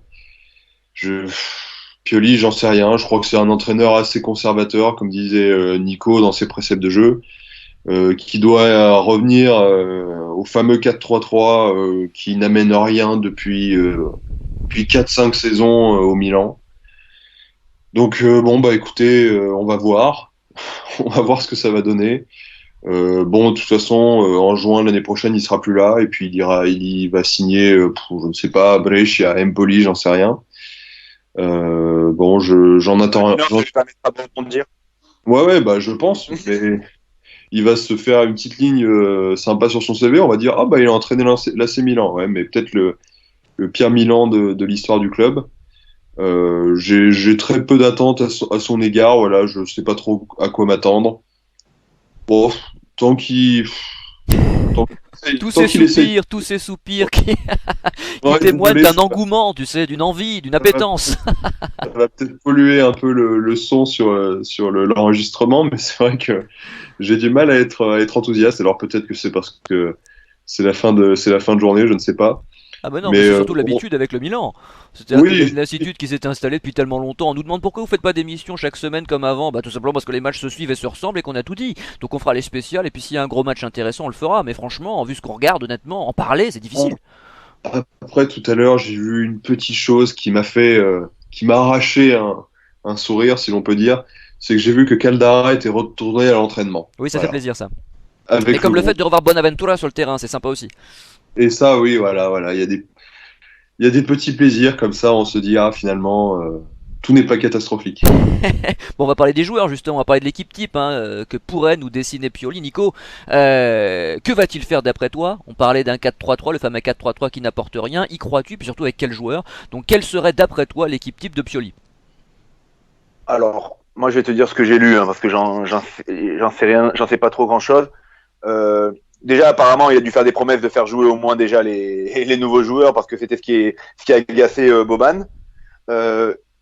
Pioli, j'en sais rien. Je crois que c'est un entraîneur assez conservateur, comme disait Nico dans ses préceptes de jeu, qui doit revenir au fameux 4-3-3 qui n'amène rien depuis 4-5 saisons au Milan. Donc écoutez, on va voir. On va voir ce que ça va donner. De toute façon, en juin l'année prochaine, il sera plus là et puis il va signer, je ne sais pas, Brescia, Empoli, j'en sais rien. J'en attends. Ouais, je pense. Mais il va se faire une petite ligne sympa sur son CV. On va dire il a entraîné l'AC Milan. Ouais, mais peut-être le pire Milan de l'histoire du club. J'ai très peu d'attentes à son égard. Voilà, je sais pas trop à quoi m'attendre. Bon, tant qu'il tous ces soupirs qui témoignent d'un engouement, tu sais, d'une envie, d'une appétence. Ça va peut-être polluer un peu le son sur l'enregistrement, mais c'est vrai que j'ai du mal à être enthousiaste. Alors peut-être que c'est parce que c'est la fin de journée, je ne sais pas. Ah bah non, mais c'est surtout l'habitude avec le Milan. C'était une lassitude qui s'était installée depuis tellement longtemps. On nous demande pourquoi vous faites pas d'émissions chaque semaine comme avant. Tout simplement parce que les matchs se suivent et se ressemblent et qu'on a tout dit. Donc on fera les spéciales et puis s'il y a un gros match intéressant, on le fera. Mais franchement, vu ce qu'on regarde, honnêtement, en parler, c'est difficile. Après, tout à l'heure, j'ai vu une petite chose qui m'a arraché un sourire, si l'on peut dire. C'est que j'ai vu que Caldara était retourné à l'entraînement. Oui, ça fait plaisir ça. Et comme le fait de revoir Bonaventura sur le terrain, c'est sympa aussi. Et ça, oui, voilà, il y a des petits plaisirs comme ça, on se dit, finalement, tout n'est pas catastrophique. On va parler des joueurs justement, on va parler de l'équipe type que pourrait nous dessiner Pioli. Nico, que va-t-il faire d'après toi? On parlait d'un 4-3-3, le fameux 4-3-3 qui n'apporte rien. Y crois-tu? Puis surtout avec quel joueur? Donc quelle serait d'après toi l'équipe type de Pioli? Alors, moi je vais te dire ce que j'ai lu, parce que j'en sais rien, j'en sais pas trop grand-chose. Déjà, apparemment, il a dû faire des promesses de faire jouer au moins déjà les nouveaux joueurs parce que c'était ce qui a agacé Boban.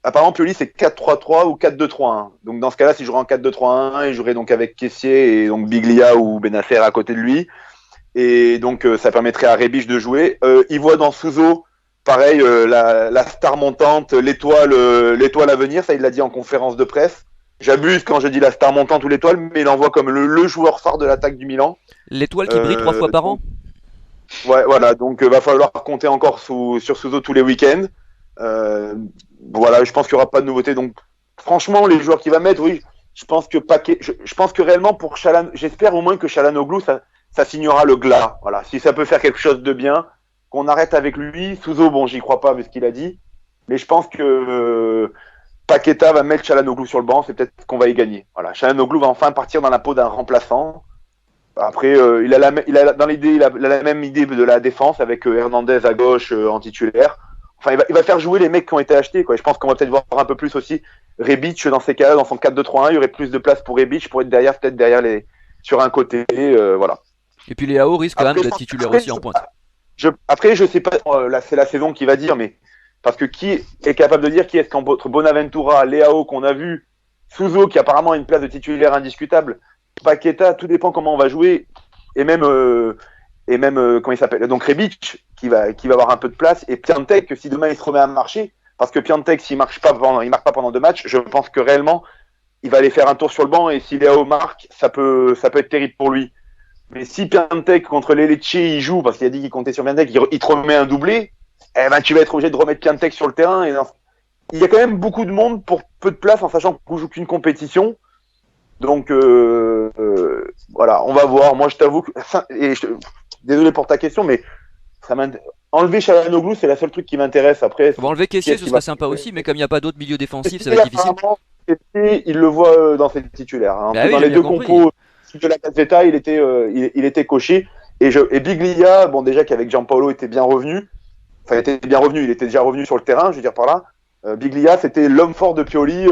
Apparemment, Pioli, c'est 4-3-3 ou 4-2-3-1. Donc, dans ce cas-là, s'il jouerait en 4-2-3-1, il jouerait donc avec Kessié et donc Biglia ou Benacer à côté de lui. Et donc, ça permettrait à Rebic de jouer. Il voit dans Souzo, pareil, la star montante, l'étoile à venir. Ça, il l'a dit en conférence de presse. J'abuse quand je dis la star montante ou l'étoile, mais il en voit comme le joueur phare de l'attaque du Milan. L'étoile qui brille 3 fois par an? Ouais, voilà, donc va falloir compter encore sur Souzo tous les week-ends. Voilà, je pense qu'il n'y aura pas de nouveauté. Donc, franchement, les joueurs qu'il va mettre, oui, je pense que je pense que réellement pour Chalan, j'espère au moins que Chalanoglu, ça signera le glas. Voilà, si ça peut faire quelque chose de bien, qu'on arrête avec lui. Souzo, bon, j'y crois pas, vu ce qu'il a dit, mais je pense que Paqueta va mettre Chalanoglu sur le banc, c'est peut-être qu'on va y gagner. Voilà, Chalanoglu va enfin partir dans la peau d'un remplaçant. Après, dans l'idée, il a la même idée de la défense avec Hernandez à gauche en titulaire. Enfin, il va faire jouer les mecs qui ont été achetés, quoi. Je pense qu'on va peut-être voir un peu plus aussi Rebic dans ces cas-là, dans son 4-2-3-1. Il y aurait plus de place pour Rebic pour être peut-être derrière sur un côté. Voilà. Et puis Léao risque quand même d'être titulaire aussi en pointe. Après, je sais pas, là, c'est la saison qui va dire, mais parce que qui est capable de dire qui est-ce qu'entre Bonaventura, Léao qu'on a vu, Souzo qui apparemment a une place de titulaire indiscutable, Paqueta, tout dépend comment on va jouer, et même comment il s'appelle, donc Rebic qui va avoir un peu de place, et Piątek si demain il se remet à marcher, parce que Piątek s'il marche pas il marque pas pendant 2 matchs, je pense que réellement il va aller faire un tour sur le banc, et si Léao marque, ça peut être terrible pour lui. Mais si Piątek contre les Lecce il joue, parce qu'il a dit qu'il comptait sur Piątek, il te remet un doublé, eh ben tu vas être obligé de remettre Piątek sur le terrain, et il y a quand même beaucoup de monde pour peu de place, en sachant qu'on joue qu'une compétition. Donc voilà, on va voir. Moi, je t'avoue que désolé pour ta question, mais enlever Chalanoglu, c'est la seule truc qui m'intéresse. Après, on va enlever Kessié, ce serait sympa aussi, mais comme il n'y a pas d'autres milieux défensifs, ça va être difficile. Il le voit dans ses titulaires. Hein. Bah oui, dans les deux compos de la Gazzetta, il était coché. Et Biglia, bon déjà qu'avec Gianpaolo était bien revenu. Enfin, il était déjà revenu sur le terrain, je veux dire par là. Biglia, c'était l'homme fort de Pioli,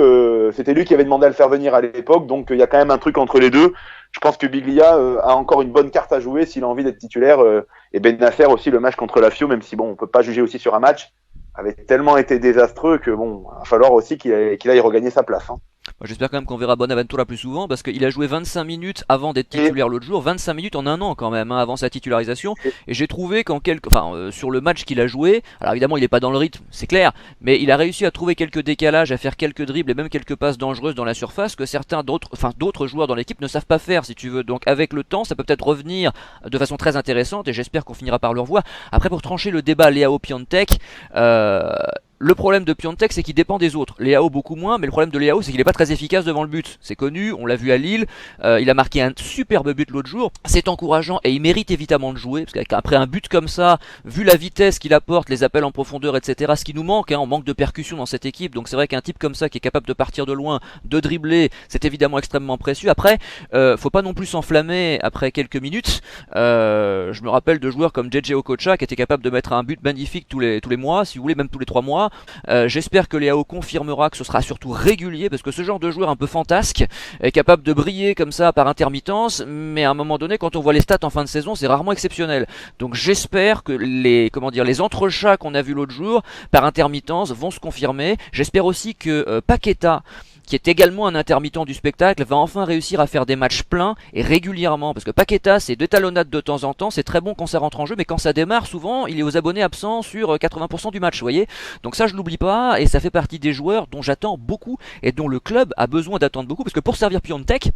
c'était lui qui avait demandé à le faire venir à l'époque, donc il y a quand même un truc entre les deux. Je pense que Biglia a encore une bonne carte à jouer s'il a envie d'être titulaire, et Bennacer aussi, le match contre la Fio, même si bon, on peut pas juger aussi sur un match, avait tellement été désastreux que bon, il va falloir aussi qu'il aille regagner sa place. Hein. Moi, j'espère quand même qu'on verra Bonaventura plus souvent parce qu'il a joué 25 minutes avant d'être titulaire l'autre jour, 25 minutes en un an quand même, hein, avant sa titularisation. Et j'ai trouvé sur le match qu'il a joué, alors évidemment il n'est pas dans le rythme, c'est clair, mais il a réussi à trouver quelques décalages, à faire quelques dribbles et même quelques passes dangereuses dans la surface que certains d'autres joueurs dans l'équipe ne savent pas faire si tu veux. Donc avec le temps, ça peut peut-être revenir de façon très intéressante et j'espère qu'on finira par le revoir. Après, pour trancher le débat Léao-Piątek, le problème de Piątek, c'est qu'il dépend des autres. Léao beaucoup moins, mais le problème de Léao, c'est qu'il n'est pas très efficace devant le but. C'est connu, on l'a vu à Lille. Il a marqué un superbe but l'autre jour. C'est encourageant et il mérite évidemment de jouer, parce qu'après un but comme ça, vu la vitesse qu'il apporte, les appels en profondeur, etc., ce qui nous manque, hein, on manque de percussion dans cette équipe. Donc c'est vrai qu'un type comme ça, qui est capable de partir de loin, de dribbler, c'est évidemment extrêmement précieux. Après, faut pas non plus s'enflammer après quelques minutes. Je me rappelle de joueurs comme JJ Okocha, qui était capable de mettre un but magnifique tous les mois, si vous voulez, même tous les 3 mois. J'espère que Léao confirmera que ce sera surtout régulier parce que ce genre de joueur un peu fantasque est capable de briller comme ça par intermittence, mais à un moment donné quand on voit les stats en fin de saison c'est rarement exceptionnel. Donc j'espère que les entrechats qu'on a vu l'autre jour par intermittence vont se confirmer. J'espère aussi que Paqueta, qui est également un intermittent du spectacle, va enfin réussir à faire des matchs pleins et régulièrement. Parce que Paqueta, c'est 2 talonnades de temps en temps, c'est très bon quand ça rentre en jeu, mais quand ça démarre, souvent, il est aux abonnés absents sur 80% du match, vous voyez. Donc ça, je l'oublie pas, et ça fait partie des joueurs dont j'attends beaucoup, et dont le club a besoin d'attendre beaucoup, parce que pour servir Piątek,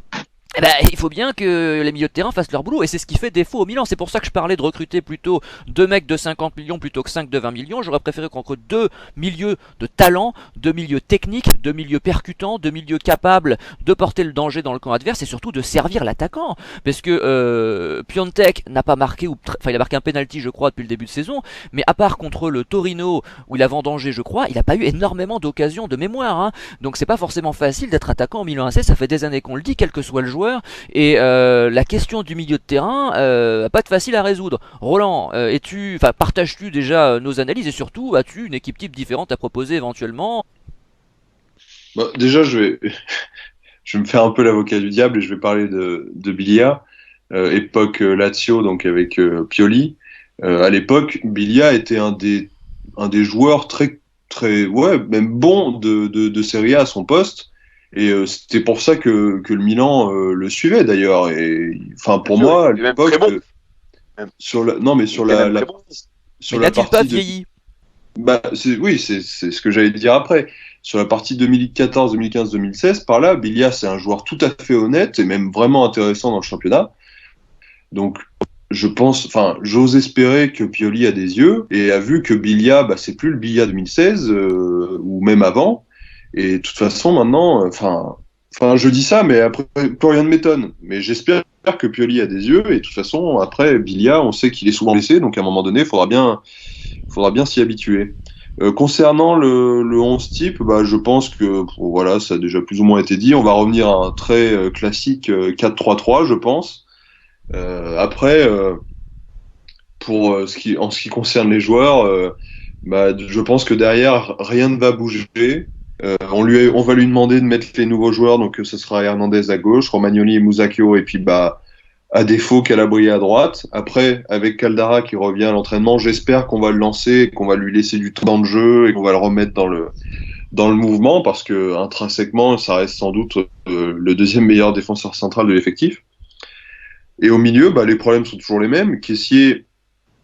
il faut bien que les milieux de terrain fassent leur boulot et c'est ce qui fait défaut au Milan. C'est pour ça que je parlais de recruter plutôt 2 mecs de 50 millions plutôt que 5 de 20 millions. J'aurais préféré qu'on recrute 2 milieux de talent, 2 milieux techniques, 2 milieux percutants, 2 milieux capables de porter le danger dans le camp adverse et surtout de servir l'attaquant. Parce que Piątek n'a pas marqué, il a marqué un penalty je crois depuis le début de saison, mais à part contre le Torino où il a vendangé je crois, il n'a pas eu énormément d'occasions de mémoire. Hein. Donc c'est pas forcément facile d'être attaquant en Milan AC, ça fait des années qu'on le dit, quel que soit le joueur. Et la question du milieu de terrain pas de facile à résoudre. Roland, partages-tu déjà nos analyses et surtout as-tu une équipe type différente à proposer éventuellement? Déjà je vais me faire un peu l'avocat du diable et je vais parler de Biglia, époque Lazio donc avec Pioli. À l'époque, Biglia était un des joueurs très très même bon de Serie A à son poste. Et c'était pour ça que le Milan le suivait d'ailleurs. Et enfin pour moi à l'époque, sur la n'a-t-il pas vieilli? C'est ce que j'allais dire après. Sur la partie 2014, 2015, 2016, par là, Biglia c'est un joueur tout à fait honnête et même vraiment intéressant dans le championnat. Donc je pense, enfin, j'ose espérer que Pioli a des yeux et a vu que Bilia, c'est plus le Bilia 2016 ou même avant. Et de toute façon, maintenant, je dis ça, mais après, plus rien ne m'étonne. Mais j'espère que Pioli a des yeux et de toute façon, après, Bilia, on sait qu'il est souvent blessé, donc à un moment donné, il faudra bien s'y habituer. Concernant le 11 type, je pense que voilà, ça a déjà plus ou moins été dit. On va revenir à un très classique 4-3-3, je pense. Après, en ce qui concerne les joueurs, je pense que derrière, rien ne va bouger. On va lui demander de mettre les nouveaux joueurs, donc ce sera Hernandez à gauche, Romagnoli et Musacchio, et puis à défaut Calabria à droite. Après, avec Caldara qui revient à l'entraînement, j'espère qu'on va le lancer, et qu'on va lui laisser du temps dans le jeu et qu'on va le remettre dans le mouvement, parce que intrinsèquement, ça reste sans doute le deuxième meilleur défenseur central de l'effectif. Et au milieu, les problèmes sont toujours les mêmes. Kessié,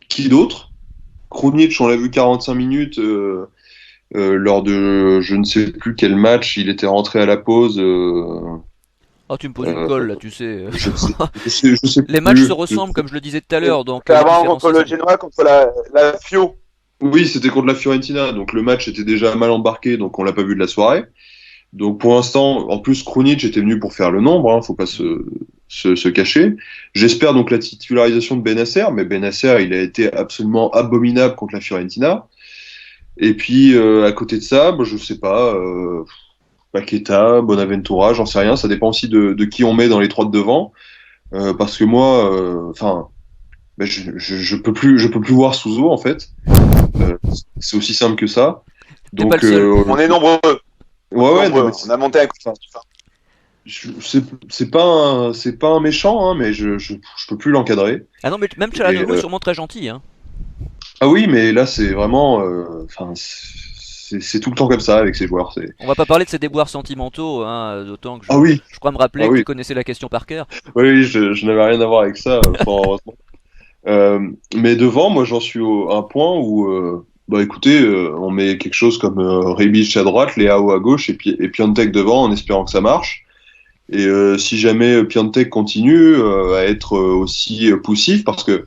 qui d'autre? Krunic, on l'a vu 45 minutes lors de je ne sais plus quel match, il était rentré à la pause. Oh, tu me poses une colle là, tu sais. Je sais Les matchs se ressemblent, comme je le disais tout à l'heure. Donc, c'était avant contre le Genoa, contre la Fio. Oui, c'était contre la Fiorentina, donc le match était déjà mal embarqué, donc on l'a pas vu de la soirée. Donc pour l'instant, en plus Krunic était venu pour faire le nombre, faut pas se cacher. J'espère donc la titularisation de Bennacer, mais Bennacer, il a été absolument abominable contre la Fiorentina. Et puis à côté de ça, je sais pas, Paqueta, Bonaventura, j'en sais rien, ça dépend aussi de qui on met dans les trois de devant, parce que moi, je peux plus voir Souzo en fait. C'est aussi simple que ça. T'es pas le seul. On est nombreux. Ouais, on a monté un coup. C'est pas un méchant, mais je peux plus l'encadrer. Ah non, mais même Çalhanoğlu est sûrement très gentil. Hein. Ah oui, mais là c'est vraiment, c'est tout le temps comme ça avec ces joueurs. On va pas parler de ses déboires sentimentaux, d'autant que je crois me rappeler que tu connaissais la question par cœur. Oui, je n'avais rien à voir avec ça, fort heureusement. Mais devant, moi j'en suis à un point où, écoutez, on met quelque chose comme Rebic à droite, Leao à gauche et Piątek devant en espérant que ça marche. Et si jamais Piątek continue à être aussi poussif, parce que,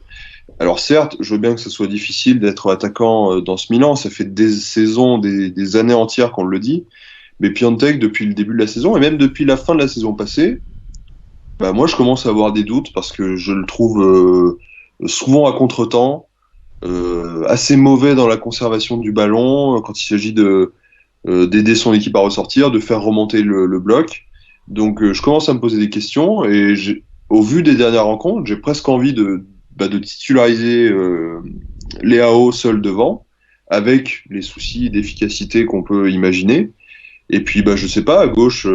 alors certes, je veux bien que ce soit difficile d'être attaquant dans ce Milan, ça fait des saisons, des années entières qu'on le dit, mais Piątek, depuis le début de la saison, et même depuis la fin de la saison passée, moi je commence à avoir des doutes, parce que je le trouve souvent à contre-temps, assez mauvais dans la conservation du ballon, quand il s'agit d'aider son équipe à ressortir, de faire remonter le bloc. Donc je commence à me poser des questions et au vu des dernières rencontres, j'ai presque envie de titulariser Leao seul devant, avec les soucis d'efficacité qu'on peut imaginer. Et puis je sais pas, à gauche,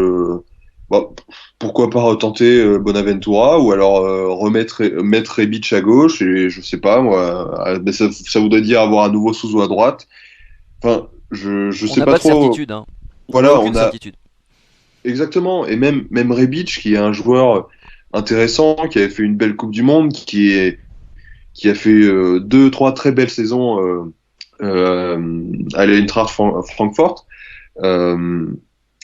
pourquoi pas retenter Bonaventura ou alors mettre Rebic à gauche, et je sais pas moi, ça voudrait dire avoir un nouveau Souzo à droite. Enfin, je sais pas trop. On n'a pas de certitude, hein. Voilà, on a certitude. Exactement, et même Rebic, qui est un joueur intéressant, qui avait fait une belle Coupe du Monde, qui a fait 2-3 très belles saisons à l'Eintracht Francfort.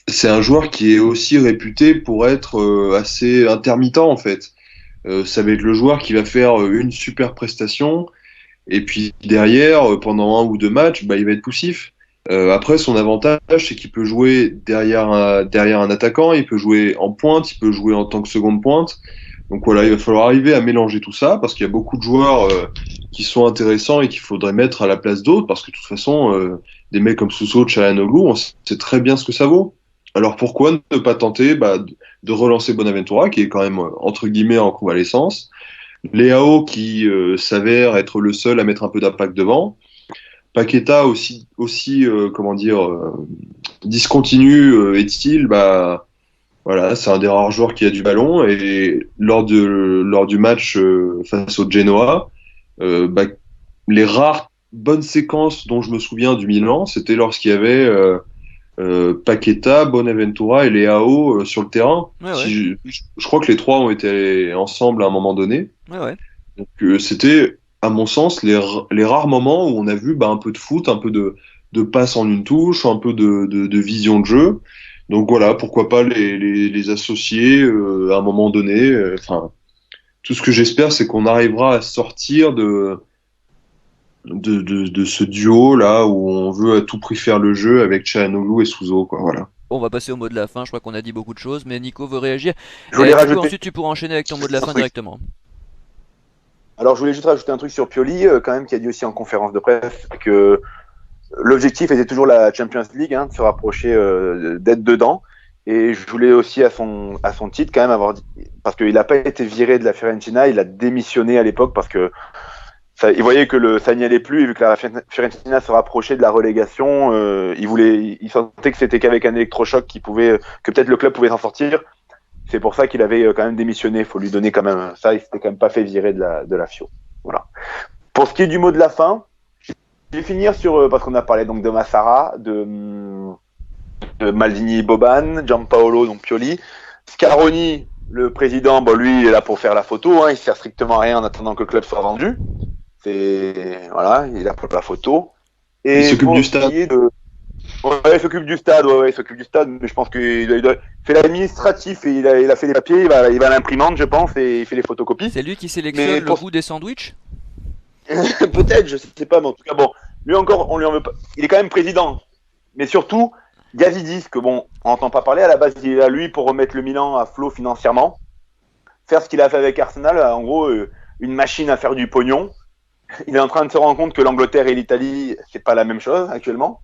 C'est un joueur qui est aussi réputé pour être assez intermittent en fait. Ça va être le joueur qui va faire une super prestation, et puis derrière, pendant un ou deux matchs, il va être poussif. Après, son avantage, c'est qu'il peut jouer derrière un attaquant, il peut jouer en pointe, il peut jouer en tant que seconde pointe. Donc voilà, il va falloir arriver à mélanger tout ça, parce qu'il y a beaucoup de joueurs qui sont intéressants et qu'il faudrait mettre à la place d'autres, parce que de toute façon, des mecs comme Sousso, Çalhanoğlu, on sait très bien ce que ça vaut. Alors pourquoi ne pas tenter de relancer Bonaventura, qui est quand même entre guillemets en convalescence, Leao qui s'avère être le seul à mettre un peu d'impact devant, Paqueta aussi discontinu est-il, voilà, c'est un des rares joueurs qui a du ballon, et lors du match face au Genoa, les rares bonnes séquences dont je me souviens du Milan, c'était lorsqu'il y avait Paqueta, Bonaventura et Leao sur le terrain. Ouais. Je crois que les trois ont été ensemble à un moment donné. Ouais. Donc c'était, à mon sens, les rares moments où on a vu un peu de foot, un peu de passe en une touche, un peu de vision de jeu. Donc voilà, pourquoi pas les associer à un moment donné. De tout ce que j'espère, c'est qu'on arrivera à sortir de ce duo là où on veut à tout prix faire le jeu avec Çalhanoğlu et Souzo, quoi. Voilà. On va passer au mot de la fin, je crois qu'on a dit beaucoup de choses, mais Nico veut réagir. Je voulais rajouter. Ensuite, tu pourras enchaîner avec ton mot de la fin Oui. directement. Alors, je voulais juste rajouter un truc sur Pioli, quand même, qui a dit aussi en conférence de presse que l'objectif était toujours la Champions League, de se rapprocher, d'être dedans. Et je voulais aussi, à son titre, quand même avoir dit, parce qu'il n'a pas été viré de la Fiorentina, il a démissionné à l'époque parce que il voyait que ça n'y allait plus, et vu que la Fiorentina se rapprochait de la relégation, il sentait que c'était qu'avec un électrochoc que peut-être le club pouvait s'en sortir. C'est pour ça qu'il avait quand même démissionné. Il faut lui donner quand même ça. Il s'était quand même pas fait virer de la Fio. Voilà. Pour ce qui est du mot de la fin, je vais finir sur, parce qu'on a parlé donc de Massara, de Maldini, Boban, Giampaolo, donc Pioli, Scaroni, le président. Bon, lui, il est là pour faire la photo. Il sert strictement à rien en attendant que le club soit vendu. Voilà, il est là pour la photo. Et il s'occupe du stade. Ouais, il s'occupe du stade, il s'occupe du stade, mais je pense qu'il fait l'administratif et il a fait les papiers, il va à l'imprimante, je pense, et il fait les photocopies. C'est lui qui sélectionne le goût des sandwichs? Peut-être, je sais pas, mais en tout cas, bon, lui encore, on lui en veut pas. Il est quand même président, mais surtout, Gazidis, que bon, on n'entend pas parler, à la base, il est là, lui, pour remettre le Milan à flot financièrement, faire ce qu'il a fait avec Arsenal, en gros, une machine à faire du pognon. Il est en train de se rendre compte que l'Angleterre et l'Italie, c'est pas la même chose actuellement.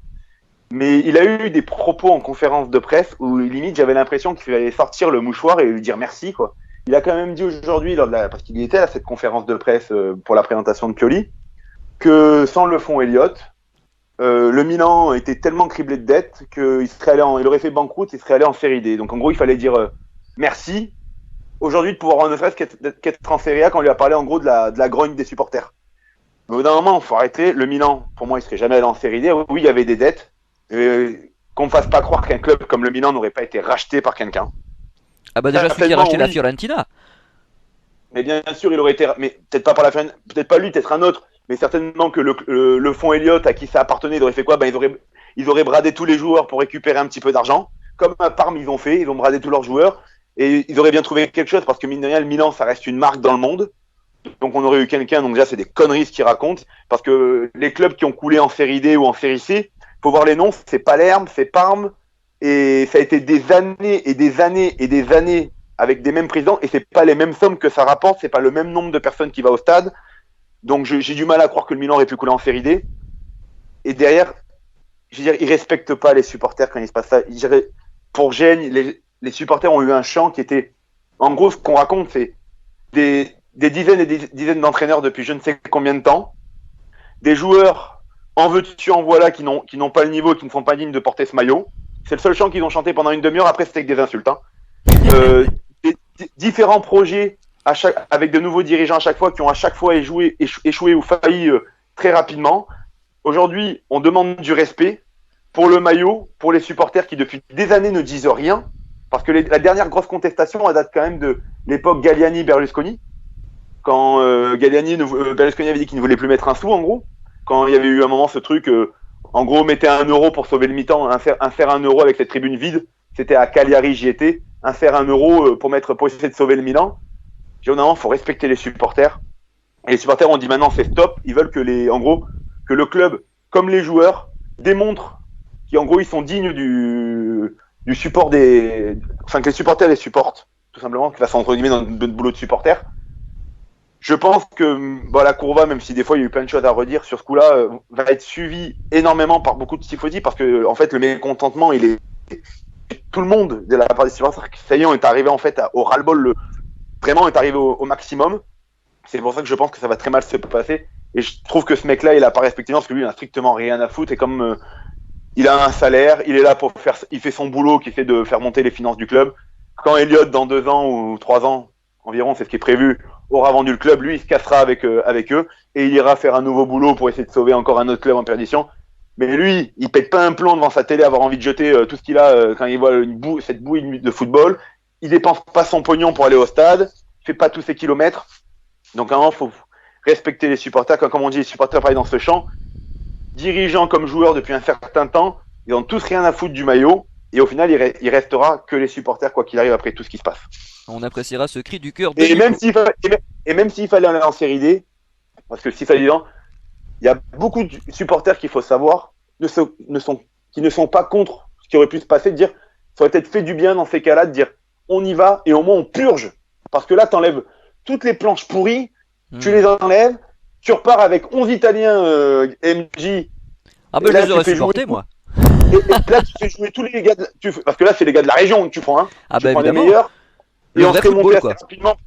Mais il a eu des propos en conférence de presse où limite j'avais l'impression qu'il fallait sortir le mouchoir et lui dire merci, quoi. Il a quand même dit aujourd'hui, parce qu'il était à cette conférence de presse pour la présentation de Pioli, que sans le fonds Elliott, le Milan était tellement criblé de dettes qu'il il aurait fait banqueroute, il serait allé en Série D. Donc en gros il fallait dire merci aujourd'hui de pouvoir ne serait-ce qu'être en Série A quand on lui a parlé en gros de la grogne des supporters. Mais au bout d'un moment, il faut arrêter. Le Milan, pour moi, il serait jamais allé en Série D. Oui, il y avait des dettes. Qu'on me fasse pas croire qu'un club comme le Milan n'aurait pas été racheté par quelqu'un. Ah bah déjà celui qui a racheté la Fiorentina. Mais bien sûr, il aurait été, mais peut-être pas par la Fiorentina, peut-être pas lui, peut-être un autre, mais certainement que le fonds Elliott à qui ça appartenait, il aurait fait quoi? Ils auraient bradé tous les joueurs pour récupérer un petit peu d'argent, comme à Parme ils ont fait, ils ont bradé tous leurs joueurs et ils auraient bien trouvé quelque chose parce que mine de rien, le Milan ça reste une marque dans le monde. Donc on aurait eu quelqu'un, donc déjà c'est des conneries ce qu'il raconte, parce que les clubs qui ont coulé en Série D ou en Série C, faut voir les noms, c'est Palerme, c'est Parme, et ça a été des années et des années et des années avec des mêmes présidents, et c'est pas les mêmes sommes que ça rapporte, c'est pas le même nombre de personnes qui va au stade, donc j'ai du mal à croire que le Milan aurait pu couler en Série D, et derrière, je veux dire, ils respectent pas les supporters quand il se passe ça. Pour Gênes, les supporters ont eu un chant qui était, en gros ce qu'on raconte, c'est des dizaines et des dizaines d'entraîneurs depuis je ne sais combien de temps, des joueurs en veux-tu, en voilà, qui n'ont pas le niveau, qui ne sont pas dignes de porter ce maillot. C'est le seul chant qu'ils ont chanté pendant une demi-heure, après c'était avec des insultes. Différents projets avec de nouveaux dirigeants à chaque fois, qui ont à chaque fois échoué ou failli très rapidement. Aujourd'hui, on demande du respect pour le maillot, pour les supporters qui depuis des années ne disent rien, parce que la dernière grosse contestation, elle date quand même de l'époque Galliani-Berlusconi, quand Berlusconi avait dit qu'il ne voulait plus mettre un sou, en gros. Quand il y avait eu un moment ce truc, en gros, mettez 1 euro pour sauver le mi-temps, faire 1 euro avec cette tribune vide. C'était à Cagliari, j'y étais. Faire 1 euro pour essayer de sauver le Milan. J'ai dit, non, faut respecter les supporters. Et les supporters ont dit maintenant c'est stop. Ils veulent que le club, comme les joueurs, démontrent qu'en gros ils sont dignes du support que les supporters les supportent, tout simplement, qu'ils fassent entre guillemets dans le boulot de supporter. Je pense que la Courva, même si des fois il y a eu plein de choses à redire sur ce coup-là, va être suivi énormément par beaucoup de tifosi, parce que en fait le mécontentement, il est tout le monde de la part des supporters. Ça y est, on est arrivé en fait au ras-le-bol, vraiment on est arrivé au maximum. C'est pour ça que je pense que ça va très mal se passer. Et je trouve que ce mec-là, il a pas respecté, parce que lui, il a strictement rien à foutre. Et comme il a un salaire, il est là pour il fait son boulot, qui fait de faire monter les finances du club. Quand Elliott, dans 2 ans ou 3 ans environ, c'est ce qui est prévu, aura vendu le club, lui il se cassera avec eux et il ira faire un nouveau boulot pour essayer de sauver encore un autre club en perdition. Mais lui, il pète pas un plomb devant sa télé, avoir envie de jeter tout ce qu'il a quand il voit cette bouille de football. Il dépense pas son pognon pour aller au stade, il fait pas tous ses kilomètres. Donc à un moment, faut respecter les supporters. Comme on dit, les supporters pareil dans ce champ, dirigeants comme joueurs depuis un certain temps, ils ont tous rien à foutre du maillot. Et au final, il restera que les supporters, quoi qu'il arrive, après tout ce qui se passe. On appréciera ce cri du cœur. Et même Et même s'il fallait aller en série D, parce que si ça évident, il y a beaucoup de supporters qu'il faut savoir qui ne sont pas contre ce qui aurait pu se passer, de dire ça aurait peut-être fait du bien dans ces cas-là de dire on y va et au moins on purge. Parce que là, tu enlèves toutes les planches pourries, tu les enlèves, tu repars avec 11 Italiens MJ. Ah bah je les aurais supportés moi. Et là, tu fais jouer tous les gars, parce que là, c'est les gars de la région que tu prends. Hein. Ah tu bah prends évidemment. Les meilleurs. Et on serait monté assez quoi. rapidement.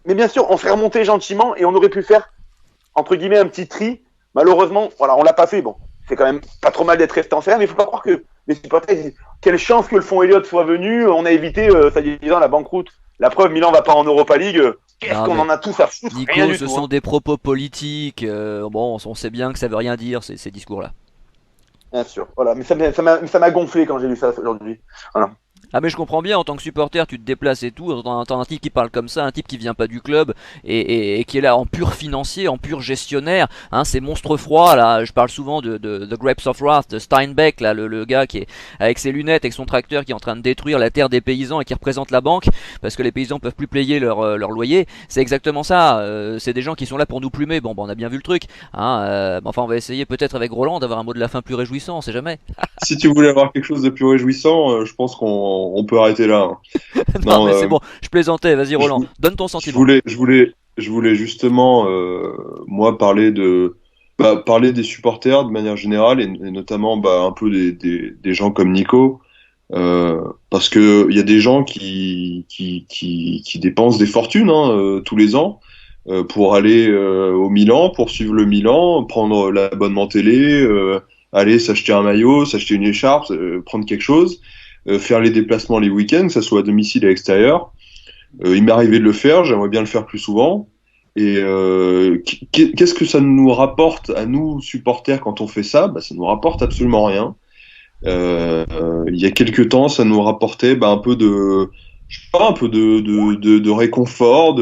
Mais bien sûr, on serait remonté gentiment et on aurait pu faire, entre guillemets, un petit tri. Malheureusement, voilà, on l'a pas fait. Bon, c'est quand même pas trop mal d'être resté en série, mais il faut pas croire que les supporters disent quelle chance que le fonds Elliott soit venu. On a évité, ça disant, la banqueroute. La preuve, Milan va pas en Europa League. Qu'est-ce qu'on en a tous à foutre? Nico, rien du ce tout, sont hein. des propos politiques. Bon, on sait bien que ça veut rien dire ces discours-là. Bien sûr. Voilà, mais ça m'a gonflé quand j'ai lu ça aujourd'hui. Voilà. Ah mais je comprends bien, en tant que supporter, tu te déplaces et tout, t'entends un type qui parle comme ça, un type qui vient pas du club et qui est là en pur financier, en pur gestionnaire, hein, ces monstres froids là, je parle souvent de The Grapes of Wrath, de Steinbeck, là, le gars qui est avec ses lunettes, avec son tracteur qui est en train de détruire la terre des paysans et qui représente la banque, parce que les paysans peuvent plus payer leur loyer, c'est exactement ça, c'est des gens qui sont là pour nous plumer, bon bah on a bien vu le truc, hein, enfin on va essayer peut-être avec Roland d'avoir un mot de la fin plus réjouissant, on sait jamais. Si tu voulais avoir quelque chose de plus réjouissant, je pense qu'on peut arrêter là. Hein. Non mais c'est bon, je plaisantais, vas-y Roland, donne ton sentiment. Je voulais justement, moi, parler des supporters de manière générale et notamment un peu des gens comme Nico, parce que il y a des gens qui dépensent des fortunes tous les ans pour aller au Milan, pour suivre le Milan, prendre l'abonnement télé, aller s'acheter un maillot, s'acheter une écharpe, prendre quelque chose, faire les déplacements les week-ends, que ça soit à domicile et à l'extérieur. Il m'est arrivé de le faire, j'aimerais bien le faire plus souvent. Et qu'est-ce que ça nous rapporte à nous supporters quand on fait ça? Ça nous rapporte absolument rien. Il y a quelques temps, ça nous rapportait un peu de, je sais pas, un peu de réconfort.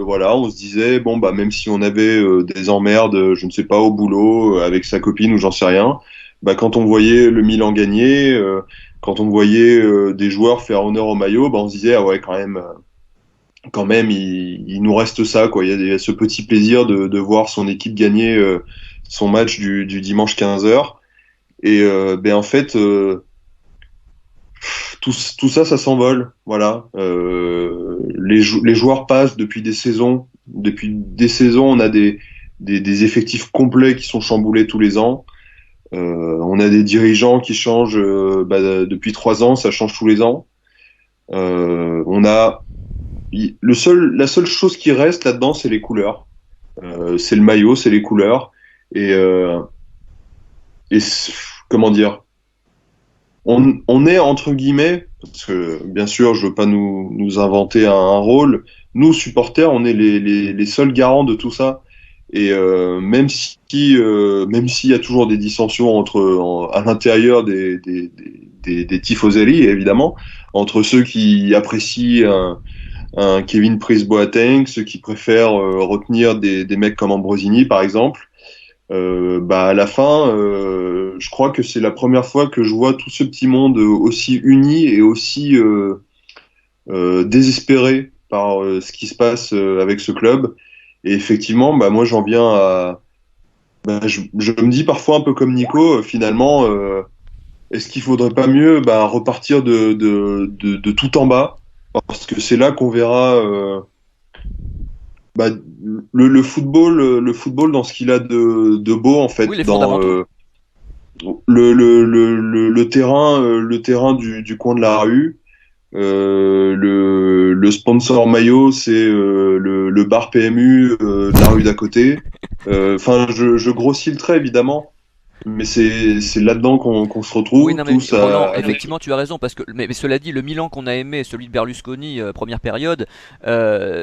Voilà, on se disait même si on avait des emmerdes, je ne sais pas, au boulot avec sa copine ou j'en sais rien, quand on voyait le Milan gagner, quand on voyait des joueurs faire honneur au maillot, on se disait ah ouais quand même, il nous reste ça, quoi. Il y a ce petit plaisir de voir son équipe gagner son match du dimanche 15h. Et en fait, tout ça, ça s'envole. Voilà. Les joueurs passent depuis des saisons. Depuis des saisons, on a des effectifs complets qui sont chamboulés tous les ans. On a des dirigeants qui changent depuis 3 ans, ça change tous les ans. On a la seule chose qui reste là-dedans, c'est les couleurs. C'est le maillot, c'est les couleurs. Et comment dire, on est entre guillemets, parce que bien sûr, je veux pas nous inventer un rôle. Nous, supporters, on est les seuls garants de tout ça. Et même s'il y a toujours des dissensions à l'intérieur des tifoseries, évidemment, entre ceux qui apprécient un Kevin Prince Boateng, ceux qui préfèrent retenir des mecs comme Ambrosini par exemple, à la fin, je crois que c'est la première fois que je vois tout ce petit monde aussi uni et aussi désespéré par ce qui se passe avec ce club. Et effectivement, moi j'en viens à... je me dis parfois un peu comme Nico, finalement, est-ce qu'il faudrait pas mieux repartir de tout en bas? Parce que c'est là qu'on verra le football dans ce qu'il a de beau en fait, oui, les dans le terrain du coin de la rue. Le sponsor maillot, c'est le bar PMU de la rue d'à côté. Enfin, je grossis le trait évidemment. Mais c'est là-dedans qu'on se retrouve oui, non, mais tous Roland, effectivement, tu as raison, parce que mais cela dit, le Milan qu'on a aimé, celui de Berlusconi, première période,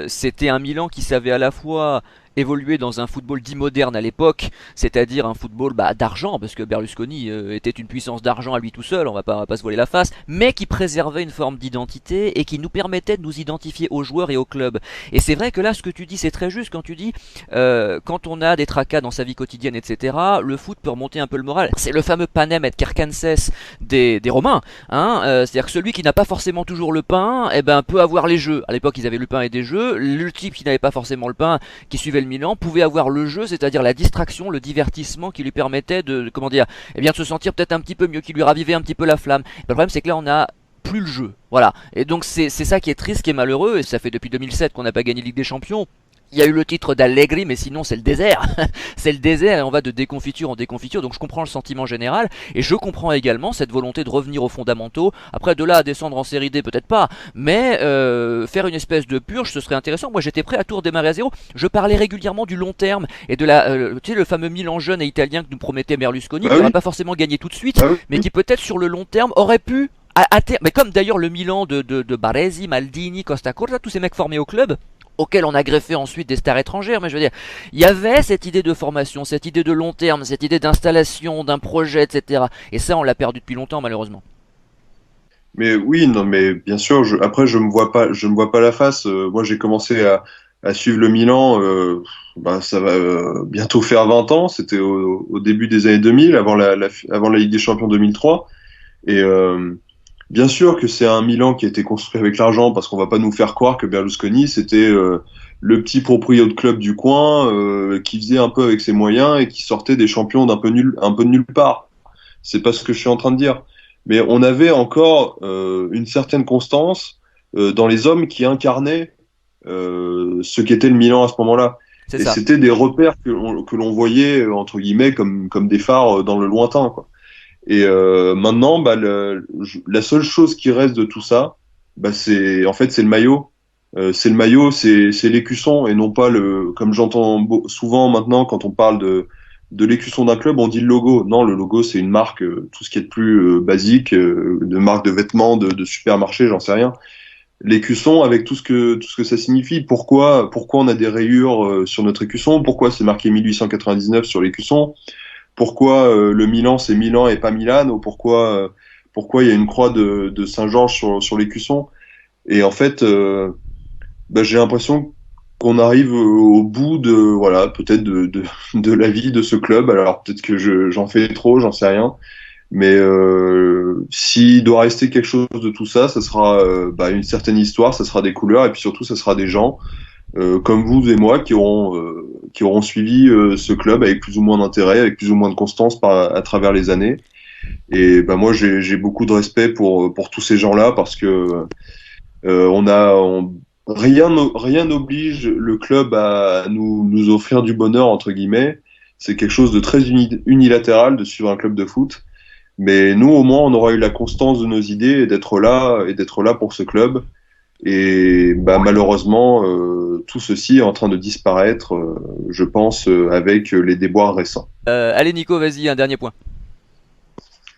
c'était un Milan qui savait à la fois évolué dans un football dit moderne à l'époque, c'est-à-dire un football d'argent, parce que Berlusconi était une puissance d'argent à lui tout seul, on va pas se voiler la face, mais qui préservait une forme d'identité et qui nous permettait de nous identifier aux joueurs et aux clubs. Et c'est vrai que là, ce que tu dis, c'est très juste quand tu dis, quand on a des tracas dans sa vie quotidienne, etc., le foot peut remonter un peu le moral. C'est le fameux panem et circenses des Romains, hein, c'est-à-dire que celui qui n'a pas forcément toujours le pain, peut avoir les jeux. À l'époque, ils avaient le pain et des jeux. Le type qui n'avait pas forcément le pain, qui suivait le Milan, pouvait avoir le jeu, c'est-à-dire la distraction, le divertissement qui lui permettait de se sentir peut-être un petit peu mieux, qui lui ravivait un petit peu la flamme. Le problème, c'est que là, on a plus le jeu. Voilà. Et donc, c'est ça qui est triste, qui est malheureux, et ça fait depuis 2007 qu'on n'a pas gagné Ligue des Champions. Il y a eu le titre d'Allegri, mais sinon c'est le désert. C'est le désert et on va de déconfiture en déconfiture. Donc je comprends le sentiment général et je comprends également cette volonté de revenir aux fondamentaux. Après de là à descendre en série D, peut-être pas, mais faire une espèce de purge, ce serait intéressant. Moi j'étais prêt à tout redémarrer à zéro. Je parlais régulièrement du long terme et de le fameux Milan jeune et italien que nous promettait Berlusconi, qui n'aurait pas forcément gagné tout de suite, mais qui peut-être sur le long terme aurait pu mais comme d'ailleurs le Milan de Baresi, Maldini, Costa Curta, tous ces mecs formés au club, auquel on a greffé ensuite des stars étrangères, mais je veux dire, il y avait cette idée de formation, cette idée de long terme, cette idée d'installation, d'un projet, etc. Et ça, on l'a perdu depuis longtemps, malheureusement. Mais oui, non, mais bien sûr. Après, je me vois pas la face. Moi, j'ai commencé à suivre le Milan. Ça va bientôt faire 20 ans. C'était au début des années 2000, avant avant la Ligue des Champions 2003. Et bien sûr que c'est un Milan qui a été construit avec l'argent, parce qu'on va pas nous faire croire que Berlusconi c'était le petit proprio de club du coin qui faisait un peu avec ses moyens et qui sortait des champions un peu de nulle part. C'est pas ce que je suis en train de dire. Mais on avait encore une certaine constance dans les hommes qui incarnaient ce qu'était le Milan à ce moment-là. Et c'était des repères que l'on voyait entre guillemets comme des phares dans le lointain, quoi. Et maintenant, la seule chose qui reste de tout ça, c'est le maillot. C'est le maillot, c'est l'écusson, et non pas comme j'entends souvent maintenant quand on parle de l'écusson d'un club, on dit le logo. Non, le logo c'est une marque, tout ce qui est de plus basique, de marque de vêtements, de supermarché, j'en sais rien. L'écusson avec tout ce que ça signifie. Pourquoi on a des rayures sur notre écusson? Pourquoi c'est marqué 1899 sur l'écusson? Pourquoi le Milan c'est Milan et pas Milan, ou pourquoi il y a une croix de Saint-Georges sur l'écusson. Et en fait, j'ai l'impression qu'on arrive au bout peut-être de la vie de ce club. Alors peut-être que j'en fais trop, j'en sais rien. Mais s'il doit rester quelque chose de tout ça, ça sera une certaine histoire, ça sera des couleurs, et puis surtout ça sera des gens comme vous et moi qui auront suivi ce club avec plus ou moins d'intérêt, avec plus ou moins de constance à travers les années. Et moi j'ai beaucoup de respect pour tous ces gens-là, parce que rien n'oblige le club à nous offrir du bonheur entre guillemets. C'est quelque chose de très unilatéral de suivre un club de foot. Mais nous, au moins, on aura eu la constance de nos idées et d'être là pour ce club. Et malheureusement, tout ceci est en train de disparaître, je pense, avec les déboires récents. Allez Nico, vas-y, un dernier point.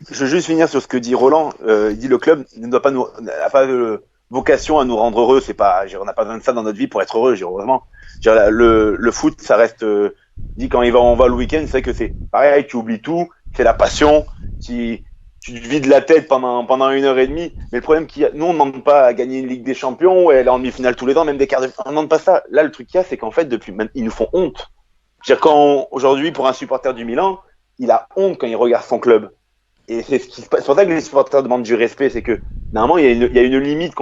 Je veux juste finir sur ce que dit Roland. Il dit le club n'a pas vocation à nous rendre heureux. On n'a pas besoin de ça dans notre vie pour être heureux. Heureusement. Le foot, ça reste. Dit quand on va le week-end, c'est que c'est pareil, tu oublies tout, c'est la passion, tu te vides la tête pendant 1h30. Mais le problème nous on ne demande pas à gagner une Ligue des Champions, elle est en demi-finale tous les ans, même des quarts de finale. On ne demande pas ça. Là, le truc qu'il y a, c'est qu'en fait, ils nous font honte. Aujourd'hui, pour un supporter du Milan, il a honte quand il regarde son club. Et c'est pour ça que les supporters demandent du respect, c'est que normalement il y a une limite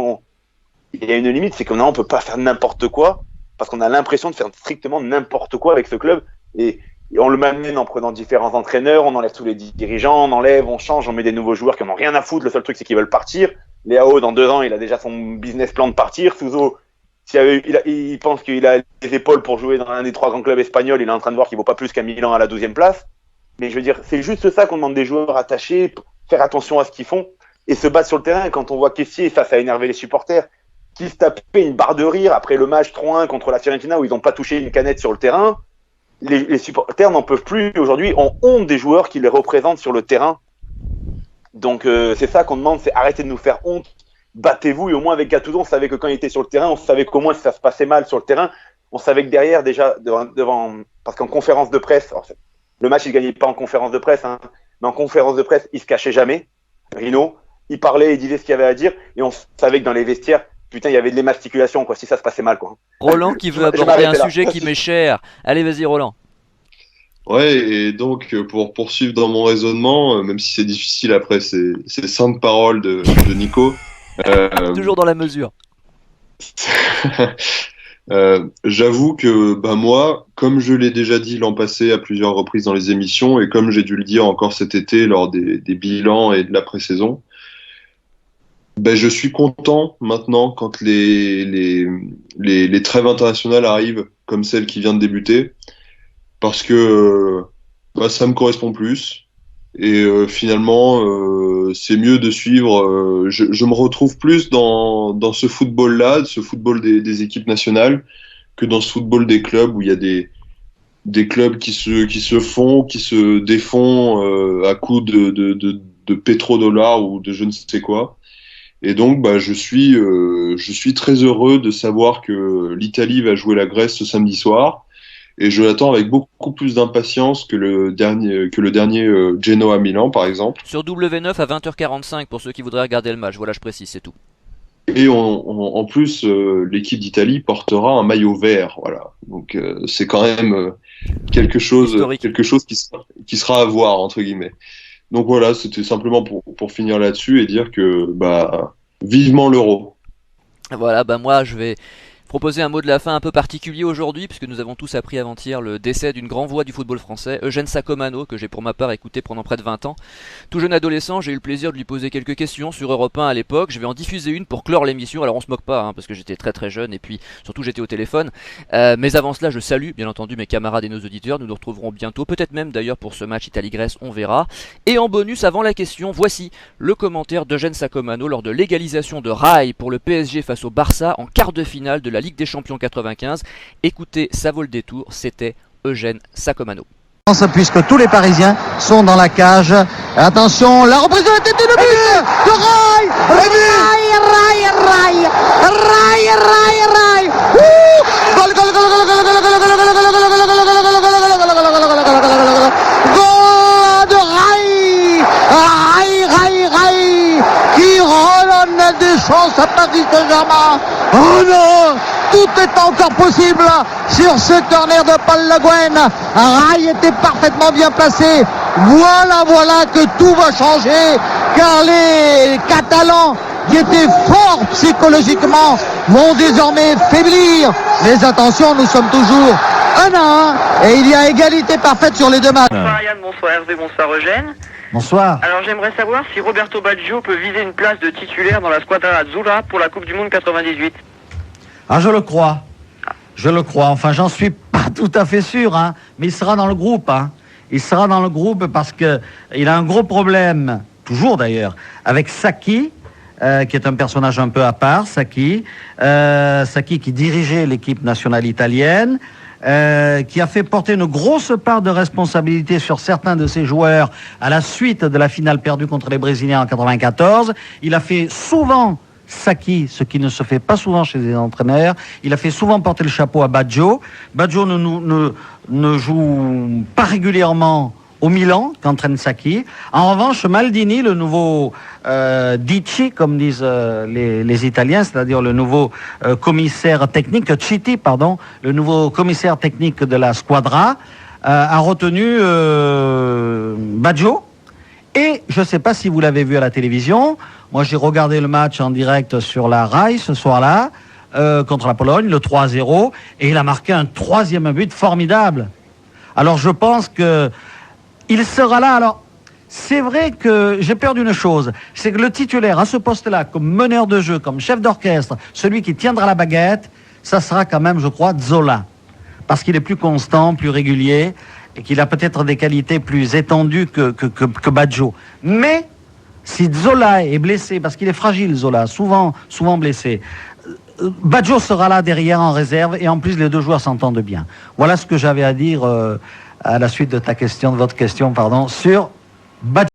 c'est que on peut pas faire n'importe quoi, parce qu'on a l'impression de faire strictement n'importe quoi avec ce club, et on le malmène en prenant différents entraîneurs, on enlève tous les dirigeants, on change, on met des nouveaux joueurs qui n'en ont rien à foutre, le seul truc c'est qu'ils veulent partir. Léao, dans 2 ans, il a déjà son business plan de partir. Souzo, il pense qu'il a les épaules pour jouer dans un des 3 grands clubs espagnols, il est en train de voir qu'il vaut pas plus qu'à Milan à la 12e place. Mais je veux dire, c'est juste ça qu'on demande des joueurs attachés, faire attention à ce qu'ils font et se battre sur le terrain. Quand on voit Kessié, ça a énervé les supporters, qui se tapaient une barre de rire après le match 3-1 contre la Fiorentina où ils n'ont pas touché une canette sur le terrain. Les supporters n'en peuvent plus aujourd'hui, ont honte des joueurs qui les représentent sur le terrain. Donc c'est ça qu'on demande, c'est arrêtez de nous faire honte, battez-vous. Et au moins avec Gattuso, on savait que quand il était sur le terrain, on savait qu'au moins si ça se passait mal sur le terrain, on savait que derrière, déjà, parce qu'en conférence de presse, alors, le match, il ne gagnait pas en conférence de presse, hein, mais en conférence de presse, il se cachait jamais, Rino. Il parlait, il disait ce qu'il y avait à dire, et on savait que dans les vestiaires, putain, il y avait de l'émasticulation, quoi, si ça se passait mal, quoi. Roland qui veut aborder un sujet qui m'est cher. Allez, vas-y, Roland. Ouais, et donc pour poursuivre dans mon raisonnement, même si c'est difficile après ces saintes paroles de Nico. Toujours dans la mesure. J'avoue que moi, comme je l'ai déjà dit l'an passé à plusieurs reprises dans les émissions, et comme j'ai dû le dire encore cet été lors des bilans et de la pré-saison, je suis content maintenant quand les trêves internationales arrivent, comme celle qui vient de débuter, parce que ça me correspond plus. Et finalement, c'est mieux de suivre. Je me retrouve plus dans ce football-là, ce football des équipes nationales, que dans ce football des clubs où il y a des clubs qui se défont à coups de pétrodollars ou de je ne sais quoi. Et donc, je suis très heureux de savoir que l'Italie va jouer la Grèce ce samedi soir. Et je l'attends avec beaucoup plus d'impatience que le dernier Genoa Milan, par exemple. Sur W9 à 20h45 pour ceux qui voudraient regarder le match. Voilà, je précise, c'est tout. Et en plus, l'équipe d'Italie portera un maillot vert. Voilà. Donc c'est quand même quelque chose qui sera à voir, entre guillemets. Donc voilà, c'était simplement pour finir là-dessus et dire que vivement l'Euro. Voilà, moi je vais proposer un mot de la fin un peu particulier aujourd'hui, puisque nous avons tous appris avant-hier le décès d'une grande voix du football français, Eugène Sacomano, que j'ai pour ma part écouté pendant près de 20 ans. Tout jeune adolescent, j'ai eu le plaisir de lui poser quelques questions sur Europe 1 à l'époque. Je vais en diffuser une pour clore l'émission. Alors on se moque pas, parce que j'étais très très jeune et puis surtout j'étais au téléphone. Mais avant cela, je salue bien entendu mes camarades et nos auditeurs. Nous nous retrouverons bientôt, peut-être même d'ailleurs pour ce match Italie-Grèce, on verra. Et en bonus, avant la question, voici le commentaire d'Eugène Sacomano lors de l'égalisation de Rai pour le PSG face au Barça en quart de finale de la Ligue des Champions 95. Écoutez, ça vaut le détour, c'était Eugène Sacomano. Puisque tous les Parisiens sont dans la cage. Attention, la reprise de la tête de but de Rai. Gol de Rai qui redonne des chances à Paris Saint-Germain. Oh non, tout est encore possible sur ce corner de Paul Le Guen. Rai était parfaitement bien placé. Voilà que tout va changer, car les Catalans, qui étaient forts psychologiquement, vont désormais faiblir. Mais attention, nous sommes toujours 1-1 et il y a égalité parfaite sur les deux matchs. Bonsoir Yann, bonsoir Hervé, bonsoir Eugène. Bonsoir. Alors j'aimerais savoir si Roberto Baggio peut viser une place de titulaire dans la squadra Azzurra pour la Coupe du Monde 98. Ah, je le crois. Enfin, j'en suis pas tout à fait sûr, mais il sera dans le groupe. Il sera dans le groupe parce qu'il a un gros problème, toujours d'ailleurs, avec Sacchi, qui est un personnage un peu à part, Sacchi qui dirigeait l'équipe nationale italienne, qui a fait porter une grosse part de responsabilité sur certains de ses joueurs à la suite de la finale perdue contre les Brésiliens en 94. Il a fait souvent, Sacchi, ce qui ne se fait pas souvent chez les entraîneurs, il a fait souvent porter le chapeau à Baggio. Baggio ne joue pas régulièrement au Milan qu'entraîne Sacchi. En revanche, Maldini, le nouveau Dici, comme disent les Italiens, c'est-à-dire le nouveau commissaire technique, Citti, pardon, le nouveau commissaire technique de la squadra, a retenu Baggio. Et je ne sais pas si vous l'avez vu à la télévision, moi j'ai regardé le match en direct sur la Rai ce soir-là, contre la Pologne, le 3-0, et il a marqué un troisième but formidable. Alors je pense que il sera là. Alors, c'est vrai que j'ai peur d'une chose, c'est que le titulaire à ce poste-là, comme meneur de jeu, comme chef d'orchestre, celui qui tiendra la baguette, ça sera quand même, je crois, Zola. Parce qu'il est plus constant, plus régulier, et qu'il a peut-être des qualités plus étendues que Baggio. Mais, si Zola est blessé, parce qu'il est fragile, Zola, souvent blessé, Baggio sera là derrière en réserve, et en plus, les deux joueurs s'entendent bien. Voilà ce que j'avais à dire à la suite de votre question, sur Baggio.